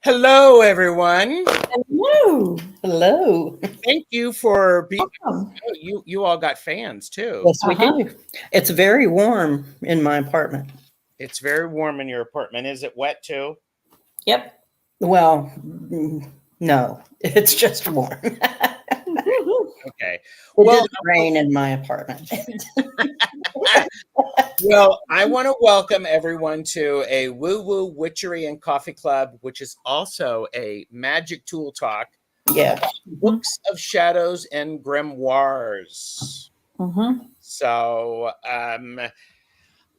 Hello, everyone. Hello. Hello. Thank you for being. Welcome. Oh, you all got fans too. Yes, we do. It's very warm in my apartment. It's very warm in your apartment. Is it wet too? Yep. Well, no, it's just warm. Okay. It Well, doesn't rain in my apartment. well, I want to welcome everyone to a Woo Woo Witchery and Coffee Club, which is also a magic tool talk. Yeah. Books of Shadows and Grimoires. So,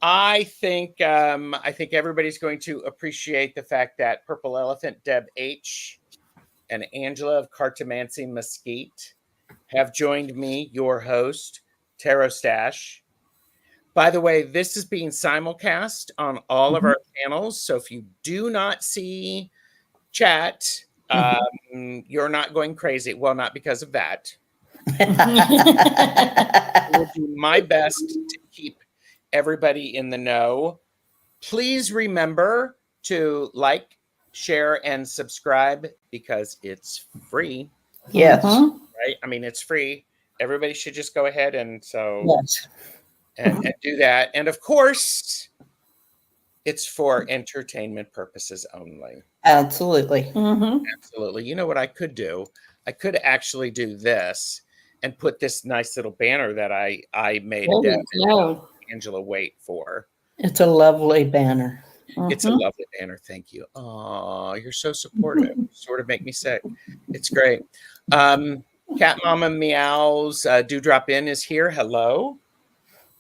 I think everybody's going to appreciate the fact that Purple Elephant Deb H and Angela of Cartomancy Mesquite have joined me, your host, TarotStache. By the way, this is being simulcast on all of our channels. So if you do not see chat, you're not going crazy. Well, not because of that. I will do my best to keep everybody in the know. Please remember to like, share, and subscribe because it's free. Yes. Right? I mean, it's free. Everybody should just go ahead and Yes. and do that. And of course, it's for entertainment purposes only. Absolutely. Absolutely. You know what I could do? I could actually do this and put this nice little banner that I made Angela wait for. It's a lovely banner. It's a lovely banner. Thank you. Oh, you're so supportive. Sort of make me sick. It's great. Cat Mama Meows Dewdrop In is here. Hello.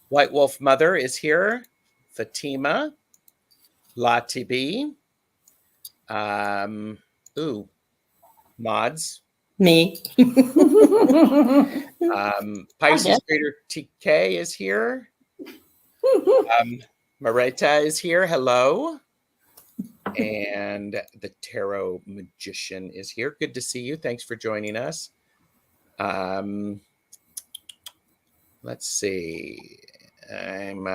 White Wolf Mother is here. Fatima. Lati B. Mods. Me. Pisces Greater TK is here. Mareta is here. Hello. And the Tarot Magician is here. Good to see you. Thanks for joining us. Let's see. I'm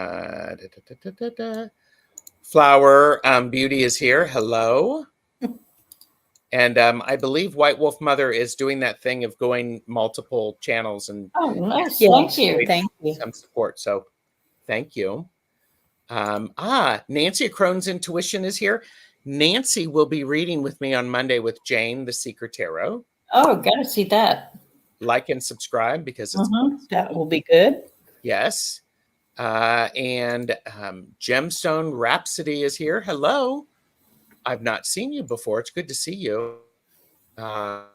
Flower Beauty is here. Hello. And I believe White Wolf Mother is doing that thing of going multiple channels and nice. Thank you. Thank you. Some support. So thank you. Nancy of Crone's Intuition is here. Nancy will be reading with me on Monday with Jane, the Secret Tarot. Oh, gotta see that. Like and subscribe because it's that will be good. Yes. And Gemstone Rhapsody is here. Hello. I've not seen you before. It's good to see you. Calla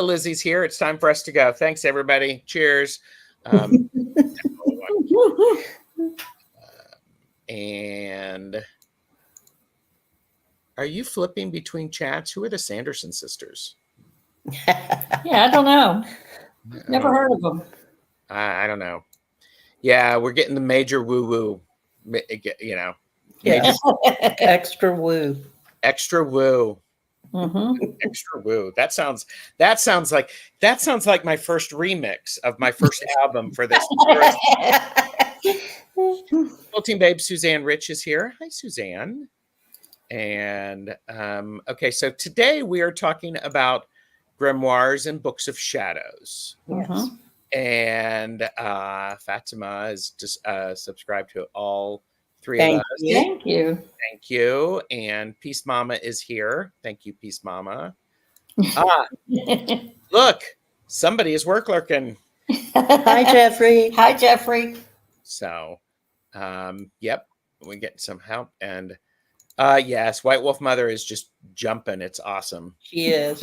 Lizzie's here. It's time for us to go. Thanks, everybody. Cheers. And are you flipping between chats? Who are the Sanderson sisters? Yeah, I don't know. Never heard of them. I don't know. Yeah, we're getting the major woo-woo, you know. Yeah. Extra woo. Extra woo. Extra woo. That sounds like my first remix of my first album for this. Well, Team Babe Suzanne Rich is here. Hi, Suzanne. And okay, so today we are talking about grimoires and books of shadows. Yes. And Fatima is just subscribed to all three of us. Thank you. Thank you. And Peace Mama is here. Thank you, Peace Mama. Look, somebody is work lurking. Hi, Jeffrey. Hi, Jeffrey. So, yep, we get some help. And yes, White Wolf Mother is just jumping. It's awesome. She is.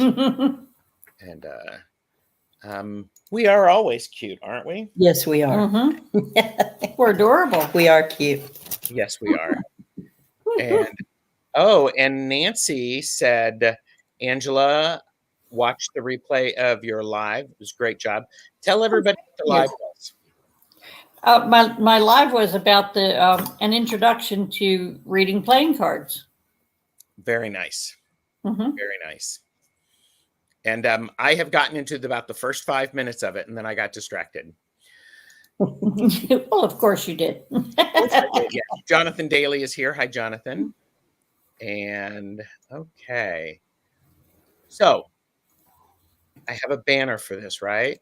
And we are always cute, aren't we? Yes, we are. We're adorable. We are cute. Yes, we are. And Nancy said, Angela, watch the replay of your live. It was a great job. Tell everybody what the live was. My live was about the an introduction to reading playing cards. Very nice. Very nice. And I have gotten into about the first 5 minutes of it, and then I got distracted. Well, of course you did. Yeah. Jonathan Daly is here. Hi, Jonathan. And okay. So I have a banner for this, right?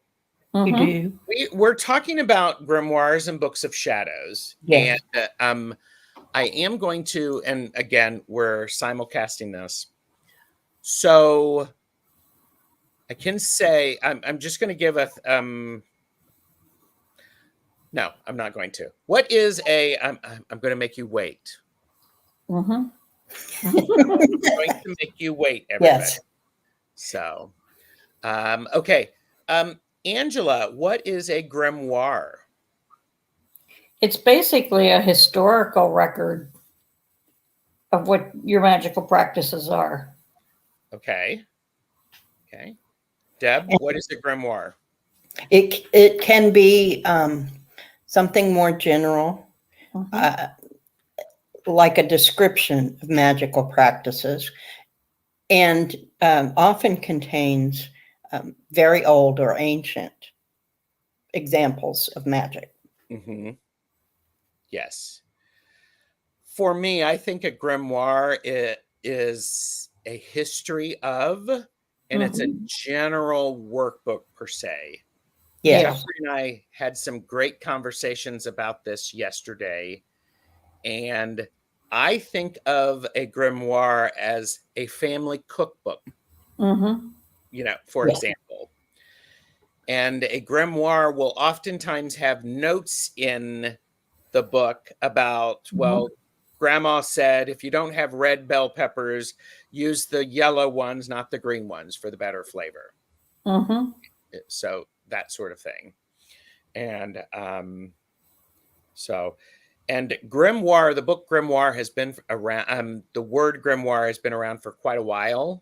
You Mhm. do? We're talking about grimoires and books of shadows. Yes. And I am going to, and again, we're simulcasting this. So I can say, I'm just going to give a, no, I'm not going to. What is I'm going to make you wait. Mhm. I'm going to make you wait, everybody. Yes. So, okay. Angela, what is a grimoire? It's basically a historical record of what your magical practices are. Okay. Okay. Deb, what is a grimoire? It can be something more general, Mhm. like a description of magical practices, and often contains very old or ancient examples of magic. Mm-hmm. Yes. For me, I think a grimoire is a history of, and it's a general workbook per se. Yes. Jeffrey and I had some great conversations about this yesterday, and I think of a grimoire as a family cookbook, Mhm. for Yeah. example. And a grimoire will oftentimes have notes in the book about, well, grandma said if you don't have red bell peppers, use the yellow ones, not the green ones, for the better flavor. Mhm. So that sort of thing. And and grimoire, the book grimoire has been around, the word grimoire has been around for quite a while.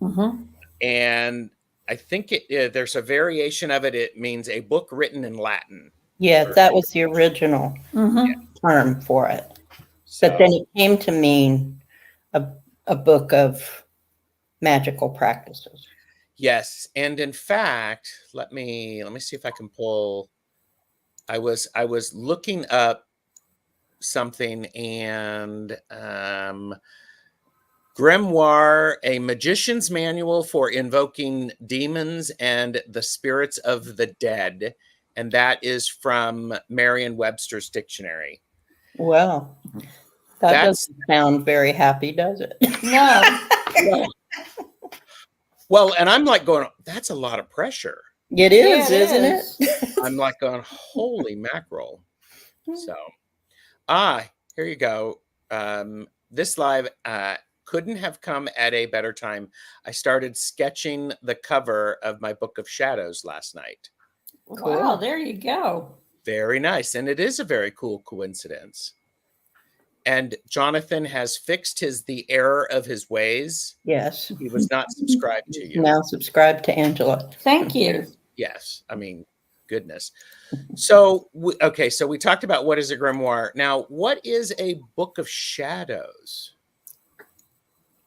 Mhm. And I think there's a variation of it. It means a book written in Latin. Yeah, that was the original Mhm. term for it. But So then it came to mean a book of magical practices. yes, and in fact, let me see if I can pull. I was looking up something, and grimoire, a magician's manual for invoking demons and the spirits of the dead, and that is from Merriam-Webster's dictionary. Well, that That's doesn't sound very happy, does it? No. well, and I'm like going, that's a lot of pressure. It Yeah, is, it isn't is. it? I'm like going, holy mackerel. So, here you go. This live couldn't have come at a better time. I started sketching the cover of my book of shadows last night. Wow, there you go. Very nice. And it is a very cool coincidence. And Jonathan has fixed the error of his ways. Yes. He was not subscribed to you. Now subscribe to Angela. Thank you. Yes. I mean, goodness. So, okay. So we talked about what is a grimoire. Now, what is a book of shadows?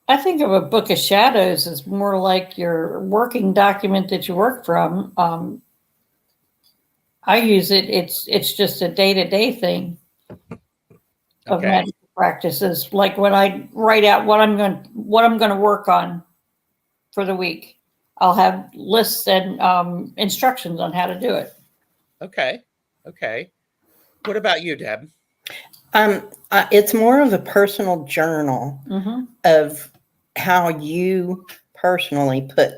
I think of a book of shadows as more like your working document that you work from. I use it. It's just a day-to-day thing of Okay. magical practices. Like when I write out what I'm going to work on for the week, I'll have lists and instructions on how to do it. Okay. Okay. What about you, Deb? It's more of a personal journal Mm-hmm. of how you personally put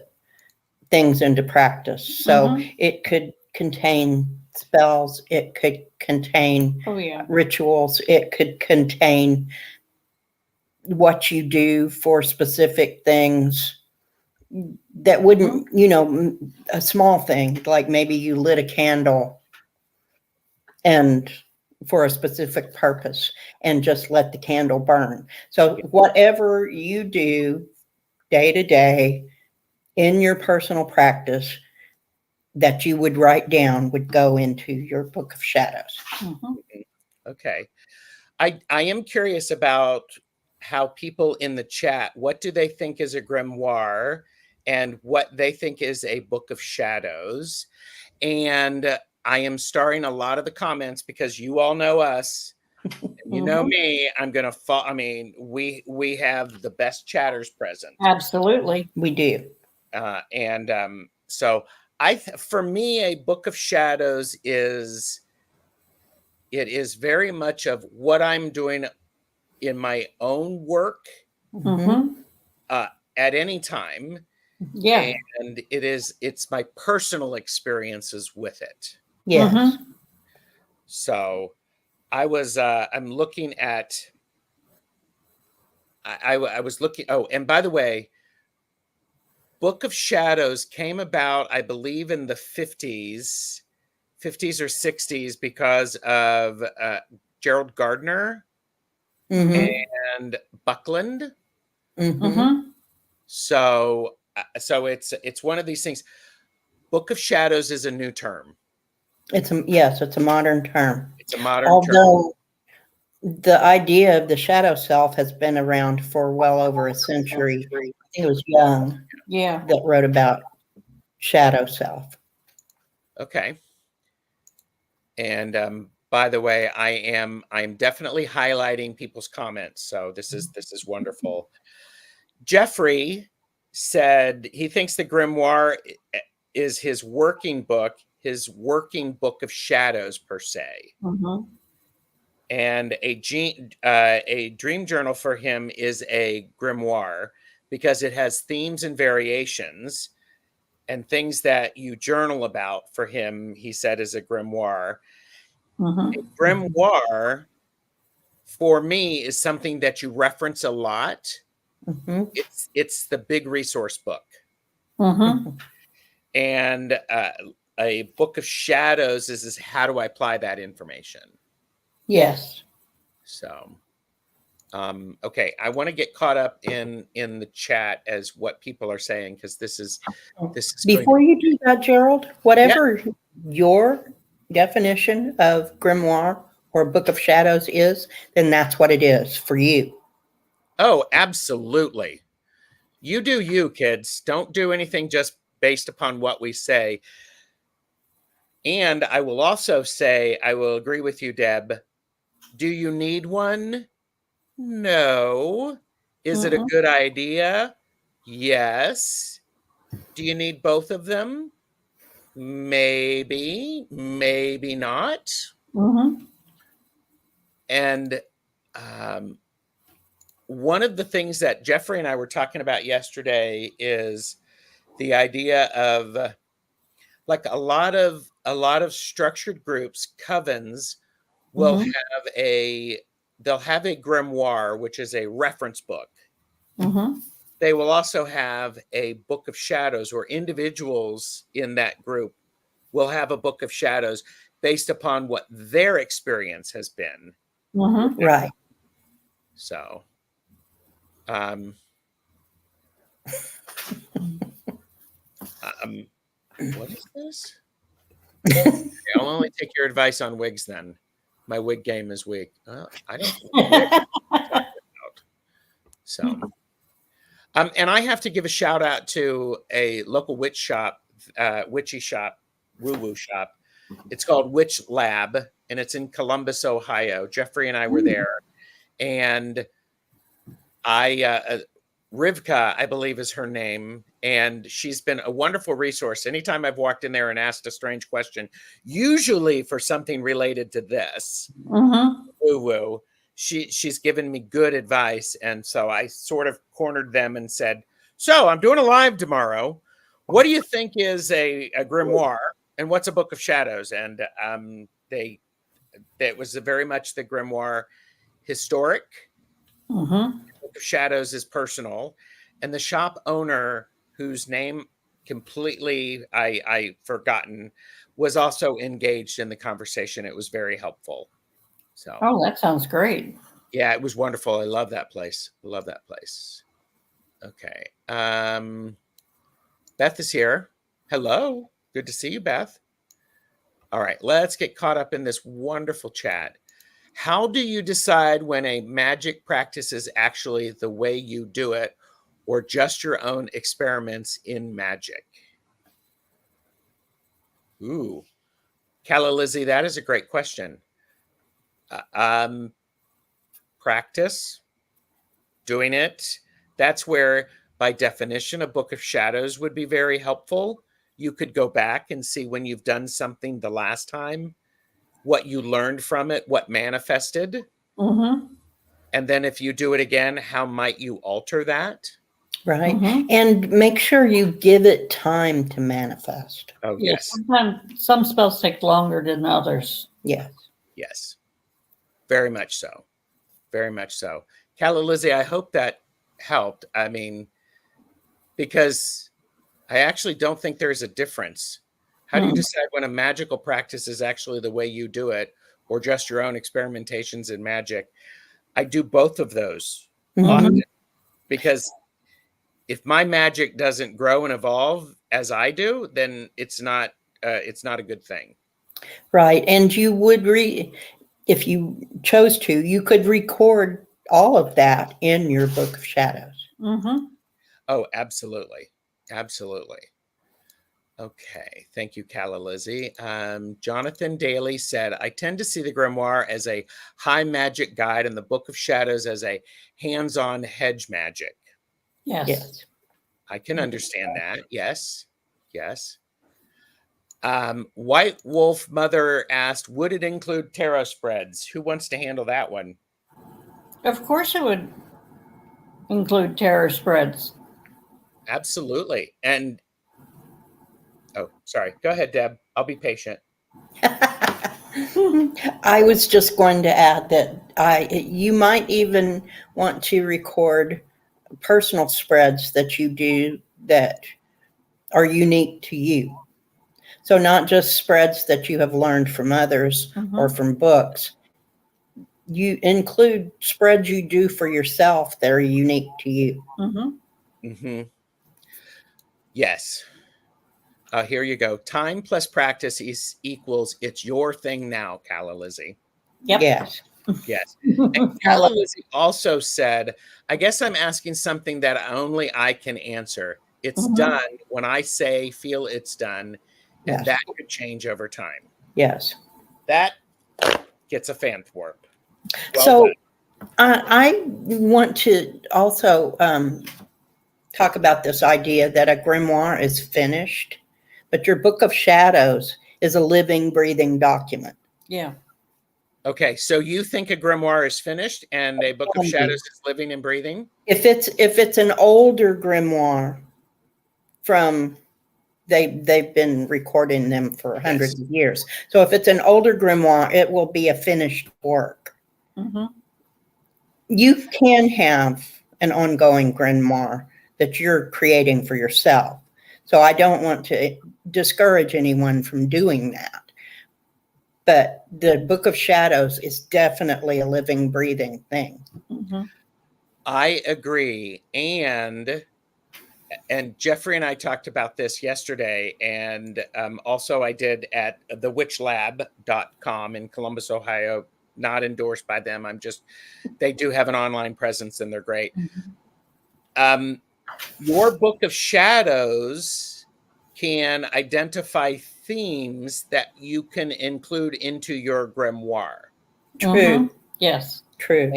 things into practice. So it could contain spells, it could contain rituals, it could contain what you do for specific things that wouldn't, a small thing, like maybe you lit a candle and for a specific purpose and just let the candle burn. So whatever you do day to day in your personal practice that you would write down would go into your book of shadows. Okay. I am curious about how people in the chat, what do they think is a grimoire and what they think is a book of shadows. And I am starring a lot of the comments because you all know us. You know me, I'm gonna fall. I mean, we have the best chatters present. Absolutely, we do. So for me, a Book of Shadows is very much of what I'm doing in my own work at any time. Yeah. And it's my personal experiences with it. Yes. So I'm looking at, I was looking, oh, and by the way, Book of Shadows came about, I believe, in the 50s or 60s because of Gerald Gardner and Buckland. So it's one of these things. Book of Shadows is a new term. It's a modern term. It's a modern term. Although the idea of the shadow self has been around for well over a century. I think it was Jung that wrote about shadow self. Okay. And by the way, I'm definitely highlighting people's comments. So this is wonderful. Jeffrey said he thinks the Grimoire is his working book of shadows per se. And a dream journal for him is a grimoire because it has themes and variations and things that you journal about. For him, he said, is a grimoire. A grimoire, for me, is something that you reference a lot. It's the big resource book. And a Book of Shadows is how do I apply that information? Yes. So, okay, I want to get caught up in the chat as what people are saying, because this is before you do that, Gerald, whatever your definition of grimoire or Book of Shadows is, then that's what it is for you. Oh, absolutely. You do you, kids. Don't do anything just based upon what we say. And I will also say, I will agree with you, Deb. Do you need one? No. Is it a good idea? Yes. Do you need both of them? Maybe, maybe not. And one of the things that Jeffrey and I were talking about yesterday is the idea of like a lot of structured groups, covens will have they'll have a grimoire, which is a reference book. They will also have a Book of Shadows, or individuals in that group will have a Book of Shadows based upon what their experience has been. Right. So, what is this? Okay, I'll only take your advice on wigs then. My wig game is weak. I don't know what you're talking about. So, and I have to give a shout out to a local witchy shop, woo-woo shop. It's called Witch Lab, and it's in Columbus, Ohio. Jeffrey and I were there, and Rivka, I believe is her name, and she's been a wonderful resource. Anytime I've walked in there and asked a strange question, usually for something related to this, woo-woo, she's given me good advice. And so I sort of cornered them and said, so I'm doing a live tomorrow. What do you think is a grimoire, and what's a Book of Shadows? And it was very much the grimoire historic. Book of Shadows is personal. And the shop owner, whose name completely I forgotten, was also engaged in the conversation. It was very helpful. So, that sounds great. Yeah, it was wonderful. I love that place. Okay. Beth is here. Hello. Good to see you, Beth. All right, let's get caught up in this wonderful chat. How do you decide when a magic practice is actually the way you do it, or just your own experiments in magic? Ooh, Calla Lizzie, that is a great question. practice doing it. That's where, by definition, a Book of Shadows would be very helpful. You could go back and see when you've done something the last time, what you learned from it, what manifested. Mm-hmm. And then if you do it again, how might you alter that? Right. Mm-hmm. And make sure you give it time to manifest. Oh, Yeah, yes. sometimes some spells take longer than others. Yes. Yes. Very much so. Very much so. Calla Lizzie, I hope that helped. I mean, because I actually don't think there's a difference. How do you decide when a magical practice is actually the way you do it, or just your own experimentations in magic? I do both of those often, because if my magic doesn't grow and evolve as I do, then it's not a good thing. Right. And you would if you chose to, you could record all of that in your Book of Shadows. Mm-hmm. Oh, absolutely. Absolutely. Okay. Thank you, Calla Lizzie. Jonathan Daly said, I tend to see the grimoire as a high magic guide and the Book of Shadows as a hands-on hedge magic. Yes. Yes. I can understand that. Yes. Yes. White Wolf Mother asked, would it include tarot spreads? Who wants to handle that one? Of course, it would include terror spreads. Absolutely. And oh, sorry. Go ahead, Deb. I'll be patient. I was just going to add that you might even want to record personal spreads that you do that are unique to you. So not just spreads that you have learned from others or from books. You include spreads you do for yourself that are unique to you. Yes. Here you go. Time plus practice equals it's your thing now, Calla Lizzie. Yep. Yes. Yes. And Calla Lizzie also said, I guess I'm asking something that only I can answer. It's done when I feel it's done, and Yes. that could change over time. Yes. That gets a fan thwarp. Well So done. I want to also talk about this idea that a grimoire is finished, but your Book of Shadows is a living, breathing document. Yeah. Okay, so you think a grimoire is finished and a Book of Shadows is living and breathing? If it's an older grimoire from they've been recording them for hundreds of years. So if it's an older grimoire, it will be a finished work. You can have an ongoing grimoire that you're creating for yourself. So I don't want to discourage anyone from doing that. But the Book of Shadows is definitely a living, breathing thing. I agree. And Jeffrey and I talked about this yesterday. And also I did at thewitchlab.com in Columbus, Ohio. Not endorsed by them. They do have an online presence and they're great. Your Book of Shadows can identify themes that you can include into your grimoire. True. Yes. True.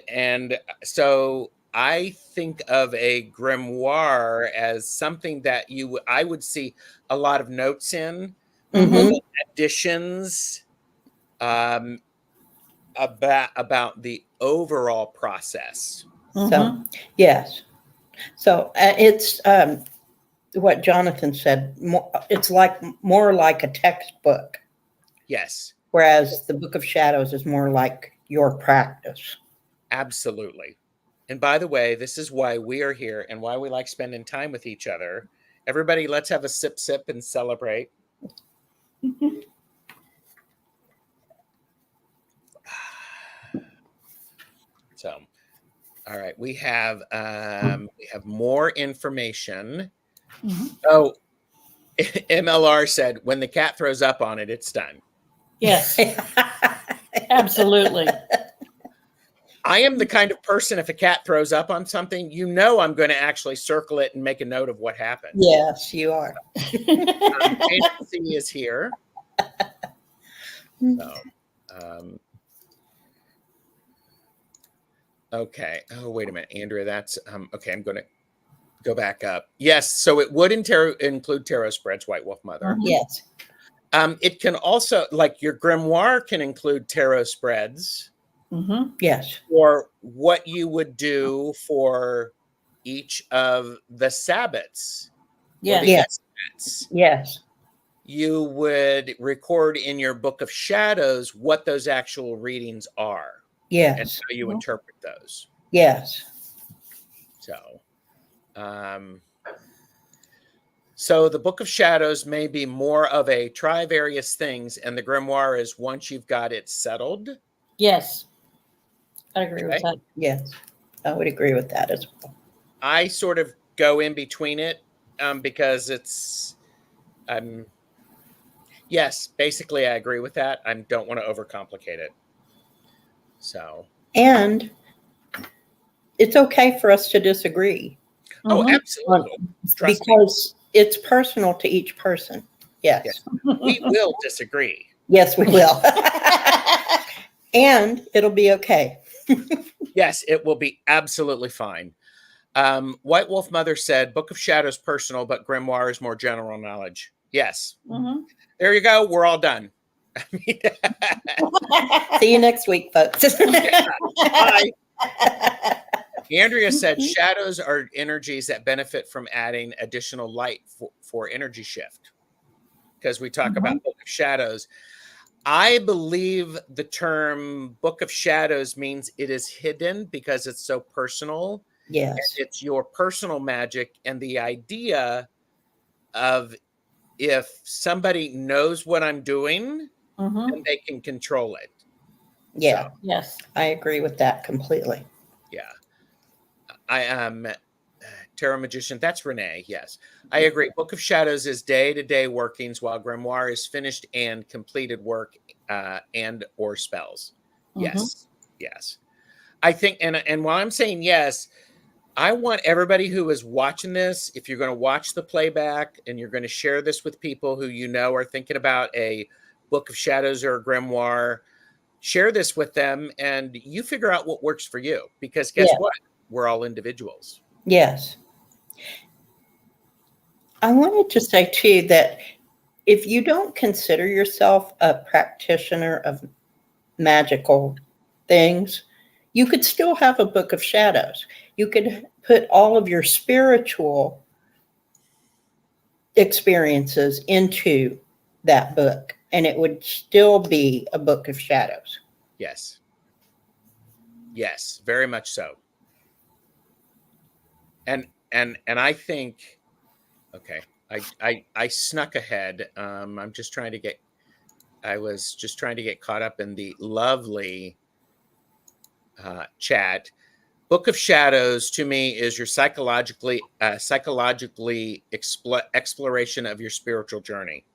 And so I think of a grimoire as something that I would see a lot of notes in, little additions, about the overall process. So yes. So it's what Jonathan said. It's more like a textbook. Yes. Whereas the Book of Shadows is more like your practice. Absolutely. And by the way, this is why we are here and why we like spending time with each other. Everybody, let's have a sip and celebrate. So, all right, we have more information. Oh, MLR said when the cat throws up on it, it's done. Yes. Absolutely. I am the kind of person, if a cat throws up on something, I'm going to actually circle it and make a note of what happened. Yes, you are. Nancy is here. So, Okay. Oh, wait a minute, Andrea. That's okay. I'm going to go back up. Yes. So it would include tarot spreads, White Wolf Mother. Mhm. Yes. It can also, like your grimoire can include tarot spreads Mm-hmm. Yes. or what you would do for each of the Sabbats or the Yes. Esbats. Yes. You would record in your Book of Shadows what those actual readings are and Yes. how you Mhm. interpret those. Yes. So the Book of Shadows may be more of a try various things, and the grimoire is once you've got it settled. Yes. I agree with Okay. that. Yes. I would agree with that as well. I sort of go in between it because it's, yes, basically I agree with that. I don't want to overcomplicate it. So. And it's okay for us to disagree. Oh, Mhm. absolutely. Trust me. Because it's personal to each person. Yes. Yes. We will disagree. Yes, we will. And it'll be okay. Yes, it will be absolutely fine. White Wolf Mother said, Book of Shadows personal, but grimoire is more general knowledge. Yes. Mhm. There you go. We're all done. See you next week, folks. Bye. Andrea said shadows are energies that benefit from adding additional light for energy shift. Because we talk about Book of Shadows. I believe the term Book of Shadows means it is hidden because it's so personal. Yes. And it's your personal magic. And the idea of if somebody knows what I'm doing, Mhm. then they can control it. Yeah. So, Yes. I agree with that completely. yeah. I am Tarot Magician. That's Renee. Yes, I agree. Book of Shadows is day-to-day workings, while Grimoire is finished and completed work and or spells. Yes, yes. I think, and while I'm saying yes, I want everybody who is watching this, if you're going to watch the playback and you're going to share this with people who you know are thinking about a Book of Shadows or a Grimoire, share this with them and you figure out what works for you. Because guess Yeah. what? We're all individuals. Yes. I wanted to say too that if you don't consider yourself a practitioner of magical things, you could still have a Book of Shadows. You could put all of your spiritual experiences into that book, and it would still be a Book of Shadows. Yes. Yes, very much so. And I think, okay, I snuck ahead. I'm just trying to get, I was just trying to get caught up in the lovely chat. Book of Shadows to me is your psychologically exploration of your spiritual journey.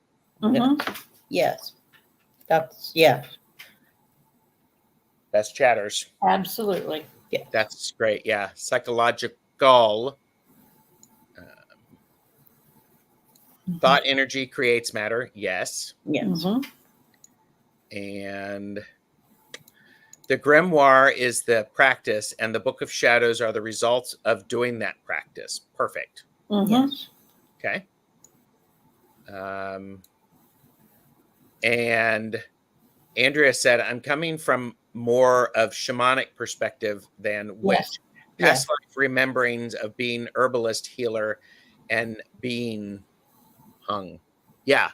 Yes. That's, yeah. That's chatters. Absolutely. Yeah. That's great. Yeah, psychological. Thought energy creates matter. Yes. Yes. Mhm. And the grimoire is the practice, and the Book of Shadows are the results of doing that practice. Perfect. Mhm. Yes. Okay. And Andrea said, I'm coming from more of shamanic perspective than witch. Yes. Past life rememberings of being herbalist, healer, and being hung. Yeah.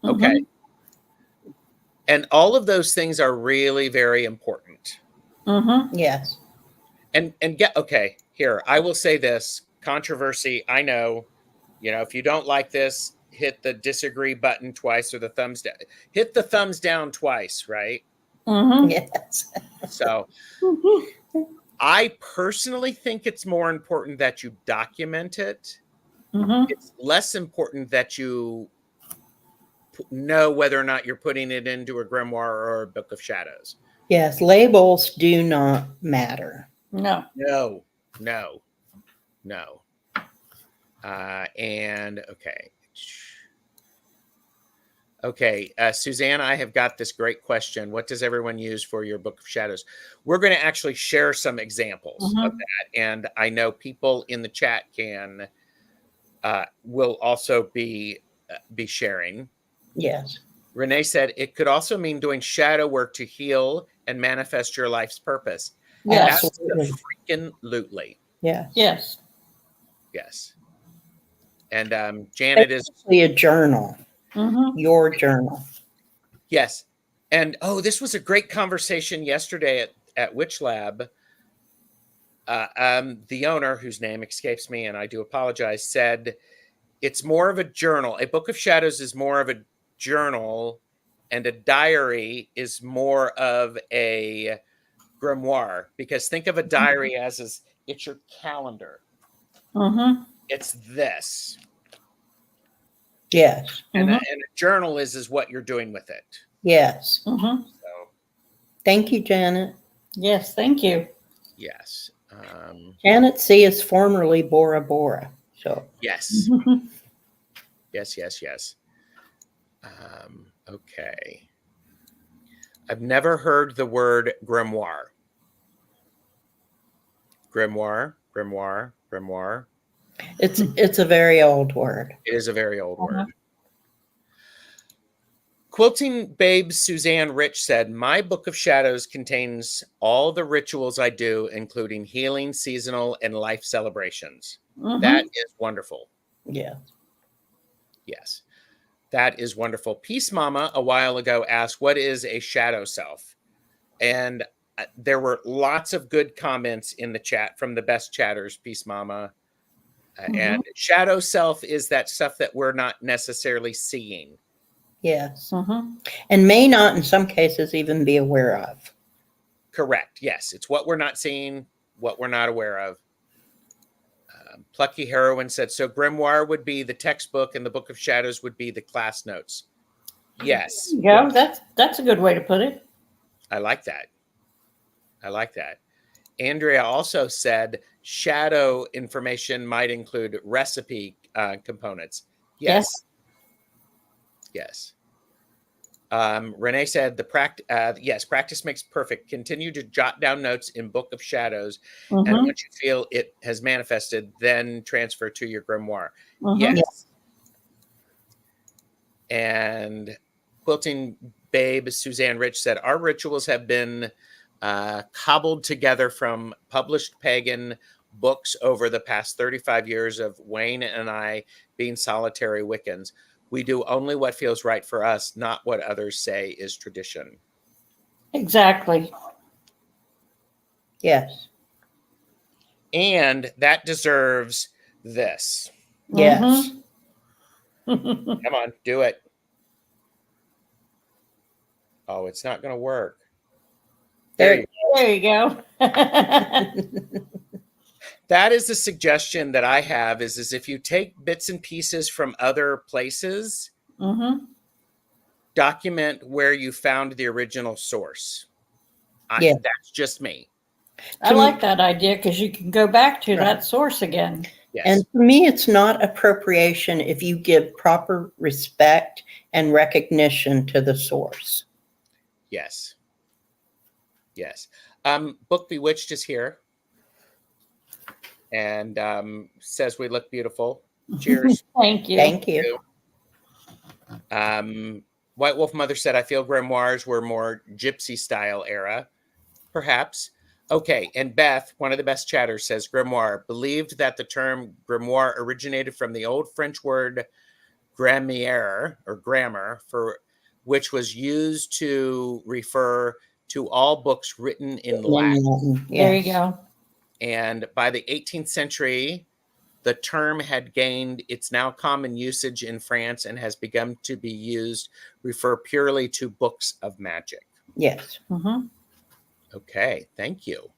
Okay. Mhm. And all of those things are really very important. Mhm. Yes. And get, okay, here, I will say this, controversy, I know, if you don't like this, hit the disagree button twice or the thumbs down. Hit the thumbs down twice, right? Mhm. Yes. So I personally think it's more important that you document it. Mhm. It's less important that you know whether or not you're putting it into a grimoire or a Book of Shadows. Yes. Labels do not matter. No. No, no, no. And okay. Okay, Suzanne, I have got this great question. What does everyone use for your Book of Shadows? We're going to actually share some examples of that, and I know people in the chat will also be sharing. Yes. Renee said it could also mean doing shadow work to heal and manifest your life's purpose. Yes. Absolutely. Yes. Yes. Yes. And Janet is basically a journal. Mm-hmm. Your journal. Yes. And this was a great conversation yesterday at Witch Lab. The owner, whose name escapes me, and I do apologize, said it's more of a journal. A Book of Shadows is more of a journal, and a diary is more of a grimoire. Because think of a diary as it's your calendar. Mm-hmm. It's this. Yes. And a journal is what you're doing with it. Yes. Mm-hmm. So, thank you, Janet. Yes, thank you. yes. Janet C. is formerly Bora Bora. So Yes. Yes. Okay. I've never heard the word grimoire. Grimoire. it's a very old word. It is a very old word. Quilting Babe Suzanne Rich said, my Book of Shadows contains all the rituals I do, including healing, seasonal, and life celebrations. That is wonderful. Yeah. Yes. That is wonderful. Peace Mama a while ago asked, what is a shadow self? And there were lots of good comments in the chat from the best chatters, Peace Mama. And shadow self is that stuff that we're not necessarily seeing. Yes. And may not in some cases even be aware of. Correct. Yes. It's what we're not seeing, what we're not aware of. Plucky Heroine said, so Grimoire would be the textbook and the Book of Shadows would be the class notes. Yes. Yeah, that's a good way to put it. I like that. Andrea also said shadow information might include recipe components. Yes. Renee said yes, practice makes perfect. Continue to jot down notes in Book of Shadows, and once you feel it has manifested, then transfer to your grimoire. Yes. And Quilting Babe Suzanne Rich said our rituals have been cobbled together from published pagan books over the past 35 years of Wayne and I being solitary Wiccans. We do only what feels right for us, not what others say is tradition. Exactly. Yes. And that deserves this. Yes. Come on, do it. Oh, it's not going to work. There you go. That is the suggestion that I have is if you take bits and pieces from other places, document where you found the original source. That's just me. I like that idea because you can go back to that source again. Yes. And for me, it's not appropriation if you give proper respect and recognition to the source. Yes. Book Bewitched is here and says we look beautiful. Cheers. Thank you. Thank you. White Wolf Mother said, I feel grimoires were more gypsy style era. Perhaps. Okay. And Beth, one of the best chatters, says grimoire, believed that the term grimoire originated from the old French word grammaire or grammar, for which was used to refer to all books written in Latin. There you go. And by the 18th century, the term had gained its now common usage in France and has begun to be used refer purely to books of magic. Yes. Okay, thank you.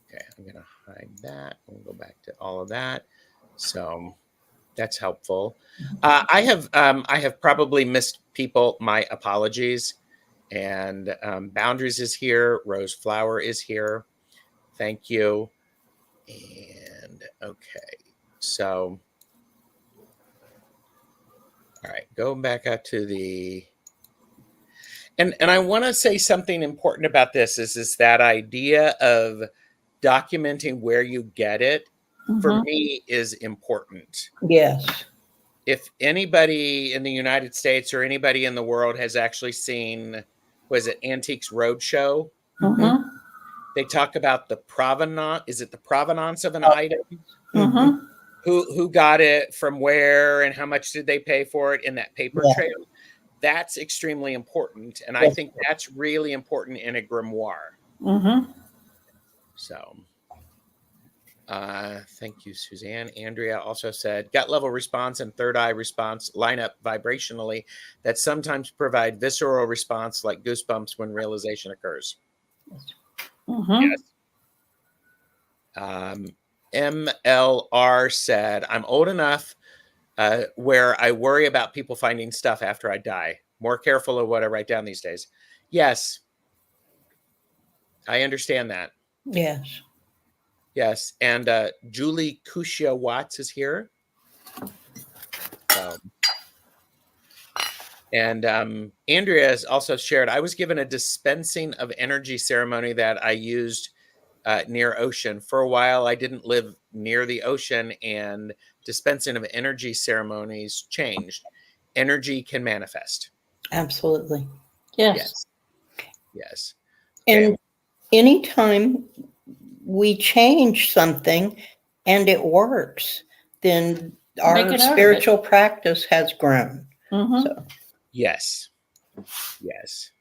Okay, I'm going to hide that. We'll go back to all of that. So that's helpful. I have probably missed people. My apologies. And Boundaries is here. Rose Flower is here. Thank you. And okay, so All right, going back out to the and I want to say something important about this is that idea of documenting where you get it for me is important. Yes. If anybody in the United States or anybody in the world has actually seen, was it Antiques Roadshow? They talk about the provenance. Is it the provenance of an item? Who got it from where and how much did they pay for it in that paper trail? That's extremely important. And I think that's really important in a grimoire. So thank you, Suzanne. Andrea also said gut level response and third eye response line up vibrationally that sometimes provide visceral response like goosebumps when realization occurs. Yes. MLR said, I'm old enough where I worry about people finding stuff after I die. More careful of what I write down these days. Yes. I understand that. Yes. Yes. And Julie Kushia Watts is here. And Andrea has also shared, I was given a dispensing of energy ceremony that I used near ocean. For a while, I didn't live near the ocean, and dispensing of energy ceremonies changed. Energy can manifest. Absolutely. Yes. Yes. And anytime we change something and it works, then our spiritual practice has grown. So. Yes. Yes.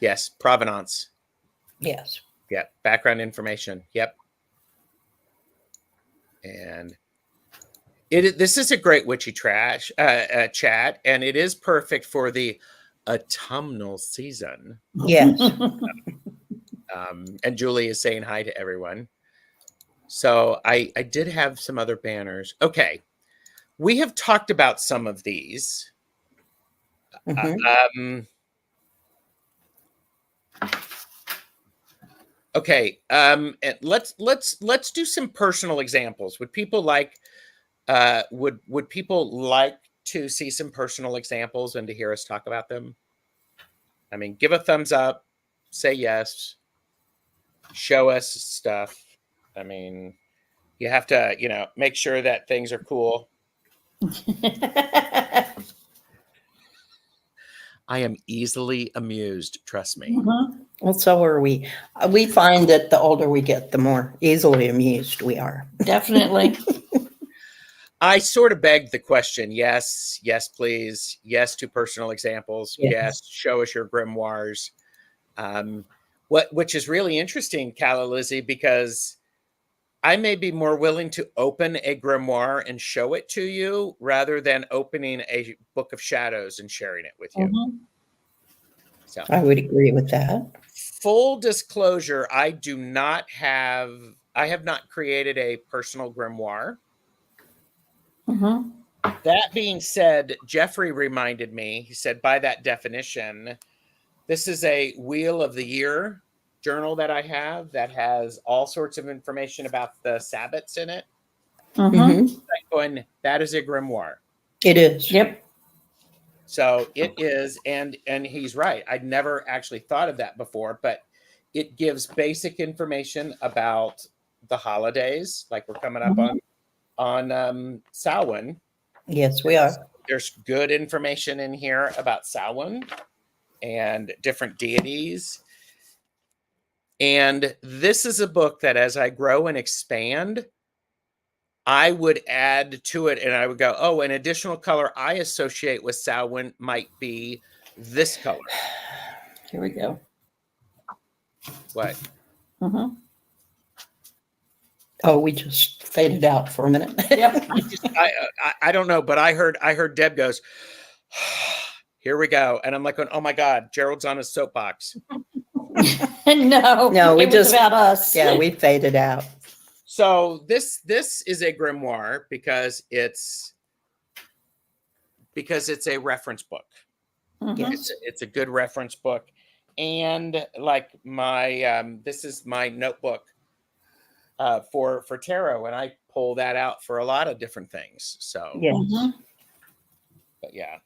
Yes. Provenance. Yes. Yep. Background information. Yep. And this is a great witchy trash chat, and it is perfect for the autumnal season. Yes. And Julie is saying hi to everyone. So I did have some other banners. Okay. We have talked about some of these. Okay. Let's do some personal examples. Would people like would people like to see some personal examples and to hear us talk about them? I mean, give a thumbs up, say yes, show us stuff. I mean, you have to, make sure that things are cool. I am easily amused, trust me. Well, so are we. We find that the older we get, the more easily amused we are. Definitely. I sort of begged the question. Yes, please. Yes to personal examples. Yes, show us your grimoires. Which is really interesting, Calla Lizzie, because I may be more willing to open a grimoire and show it to you rather than opening a book of shadows and sharing it with you. So I would agree with that. Full disclosure, I have not created a personal grimoire. That being said, Jeffrey reminded me, he said, by that definition, this is a Wheel of the Year journal that I have that has all sorts of information about the Sabbats in it. Going, that is a grimoire. It is. Yep. So it is, and he's right. I'd never actually thought of that before, but it gives basic information about the holidays, like we're coming up on Samhain. Yes, we are. There's good information in here about Samhain and different deities. And this is a book that as I grow and expand, I would add to it and I would go, oh, an additional color I associate with Samhain might be this color. Here we go. What? Oh, we just faded out for a minute. Yep. I don't know, but I heard Deb goes, here we go. And I'm like, oh my God, Gerald's on his soapbox. No, it was about us. Yeah, we faded out. So this is a grimoire because it's a reference book. It's a good reference book. And like my this is my notebook for tarot, and I pull that out for a lot of different things. So, Yes. but yeah.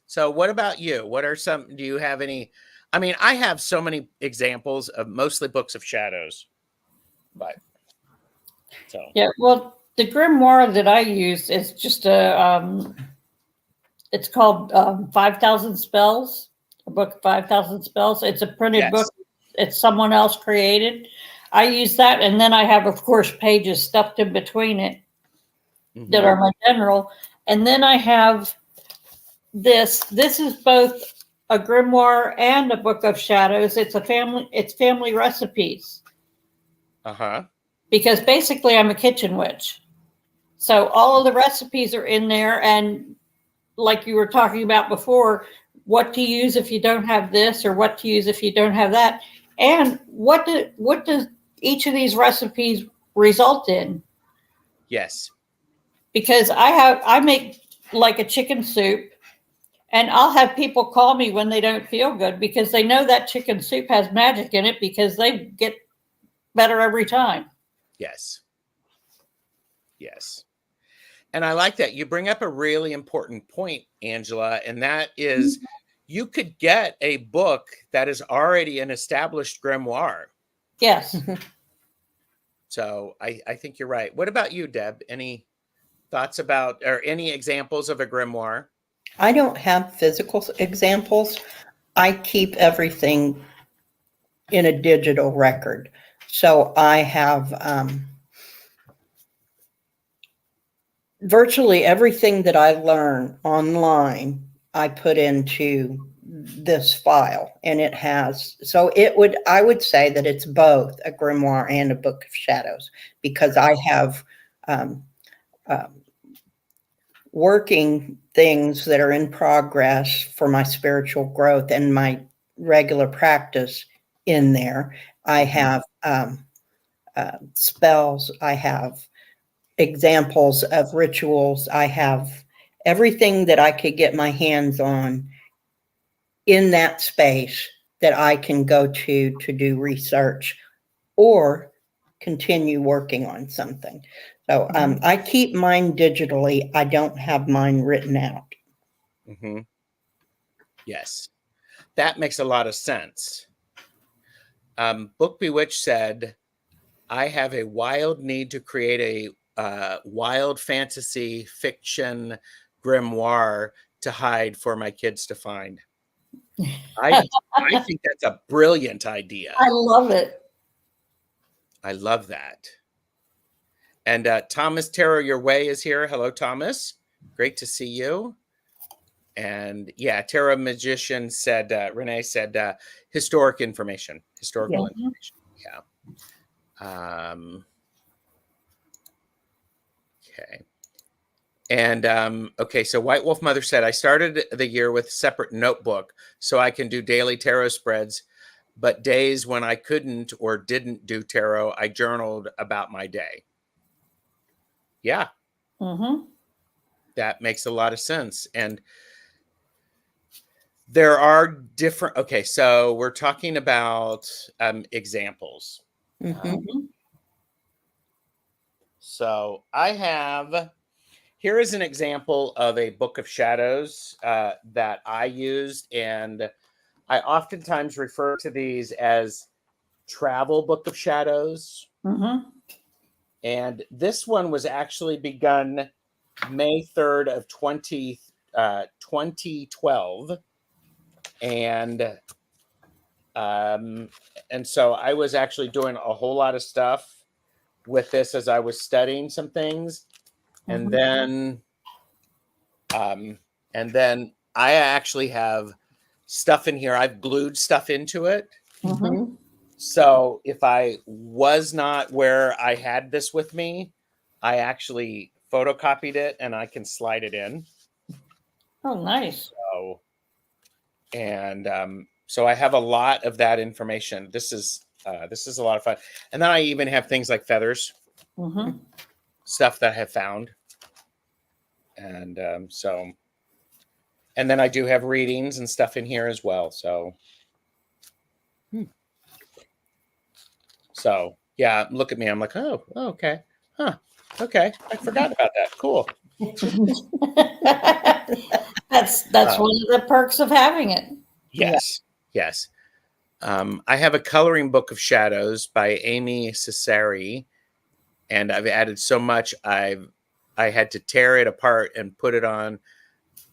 So what about you? What are some, do you have any, I mean, I have so many examples of mostly books of shadows, but so. Yeah, well, the grimoire that I use is just it's called 5,000 Spells, a book of 5,000 spells. It's a printed book. It's someone else created. I use that, and then I have, of course, pages stuffed in between it that are my general. And then I have this. This is both a grimoire and a book of shadows. It's family recipes. Because basically I'm a kitchen witch. So all of the recipes are in there, and like you were talking about before, what to use if you don't have this, or what to use if you don't have that, and what does each of these recipes result in? Yes. Because I make like a chicken soup, and I'll have people call me when they don't feel good because they know that chicken soup has magic in it because they get better every time. Yes. Yes. And I like that. You bring up a really important point, Angela, and that is you could get a book that is already an established grimoire. Yes. So I think you're right. What about you, Deb? Any thoughts about, or any examples of a grimoire? I don't have physical examples. I keep everything in a digital record. So I have virtually everything that I learn online, I put into this file, and it has, so I would say that it's both a grimoire and a book of shadows, because I have working things that are in progress for my spiritual growth and my regular practice in there. I have spells. I have examples of rituals. I have everything that I could get my hands on in that space that I can go to do research or continue working on something. So I keep mine digitally. I don't have mine written out. Yes, that makes a lot of sense. Book Bewitched said, I have a wild need to create a wild fantasy fiction grimoire to hide for my kids to find. I think that's a brilliant idea. I love it. I love that. And Thomas Tarot Your Way is here. Hello, Thomas. Great to see you. And yeah, Tarot Magician said, Renee said, historical information. Yeah. Okay. And okay, so White Wolf Mother said, I started the year with a separate notebook so I can do daily tarot spreads, but days when I couldn't or didn't do tarot, I journaled about my day. Yeah. That makes a lot of sense. And there are different, okay, so we're talking about examples. So I have, here is an example of a book of shadows that I used, and I oftentimes refer to these as travel book of shadows. And this one was actually begun May 3rd of 2012. And so I was actually doing a whole lot of stuff with this as I was studying some things. And then I actually have stuff in here. I've glued stuff into it. So if I was not where I had this with me, I actually photocopied it and I can slide it in. Oh, nice. So I have a lot of that information. This is a lot of fun. And then I even have things like feathers, stuff that I have found. And and then I do have readings and stuff in here as well. So yeah, look at me. I'm like, oh, okay. Huh. Okay, I forgot about that. Cool. That's one of the perks of having it. Yes, yes. I have a coloring book of shadows by Amy Cesari, and I've added so much I had to tear it apart and put it on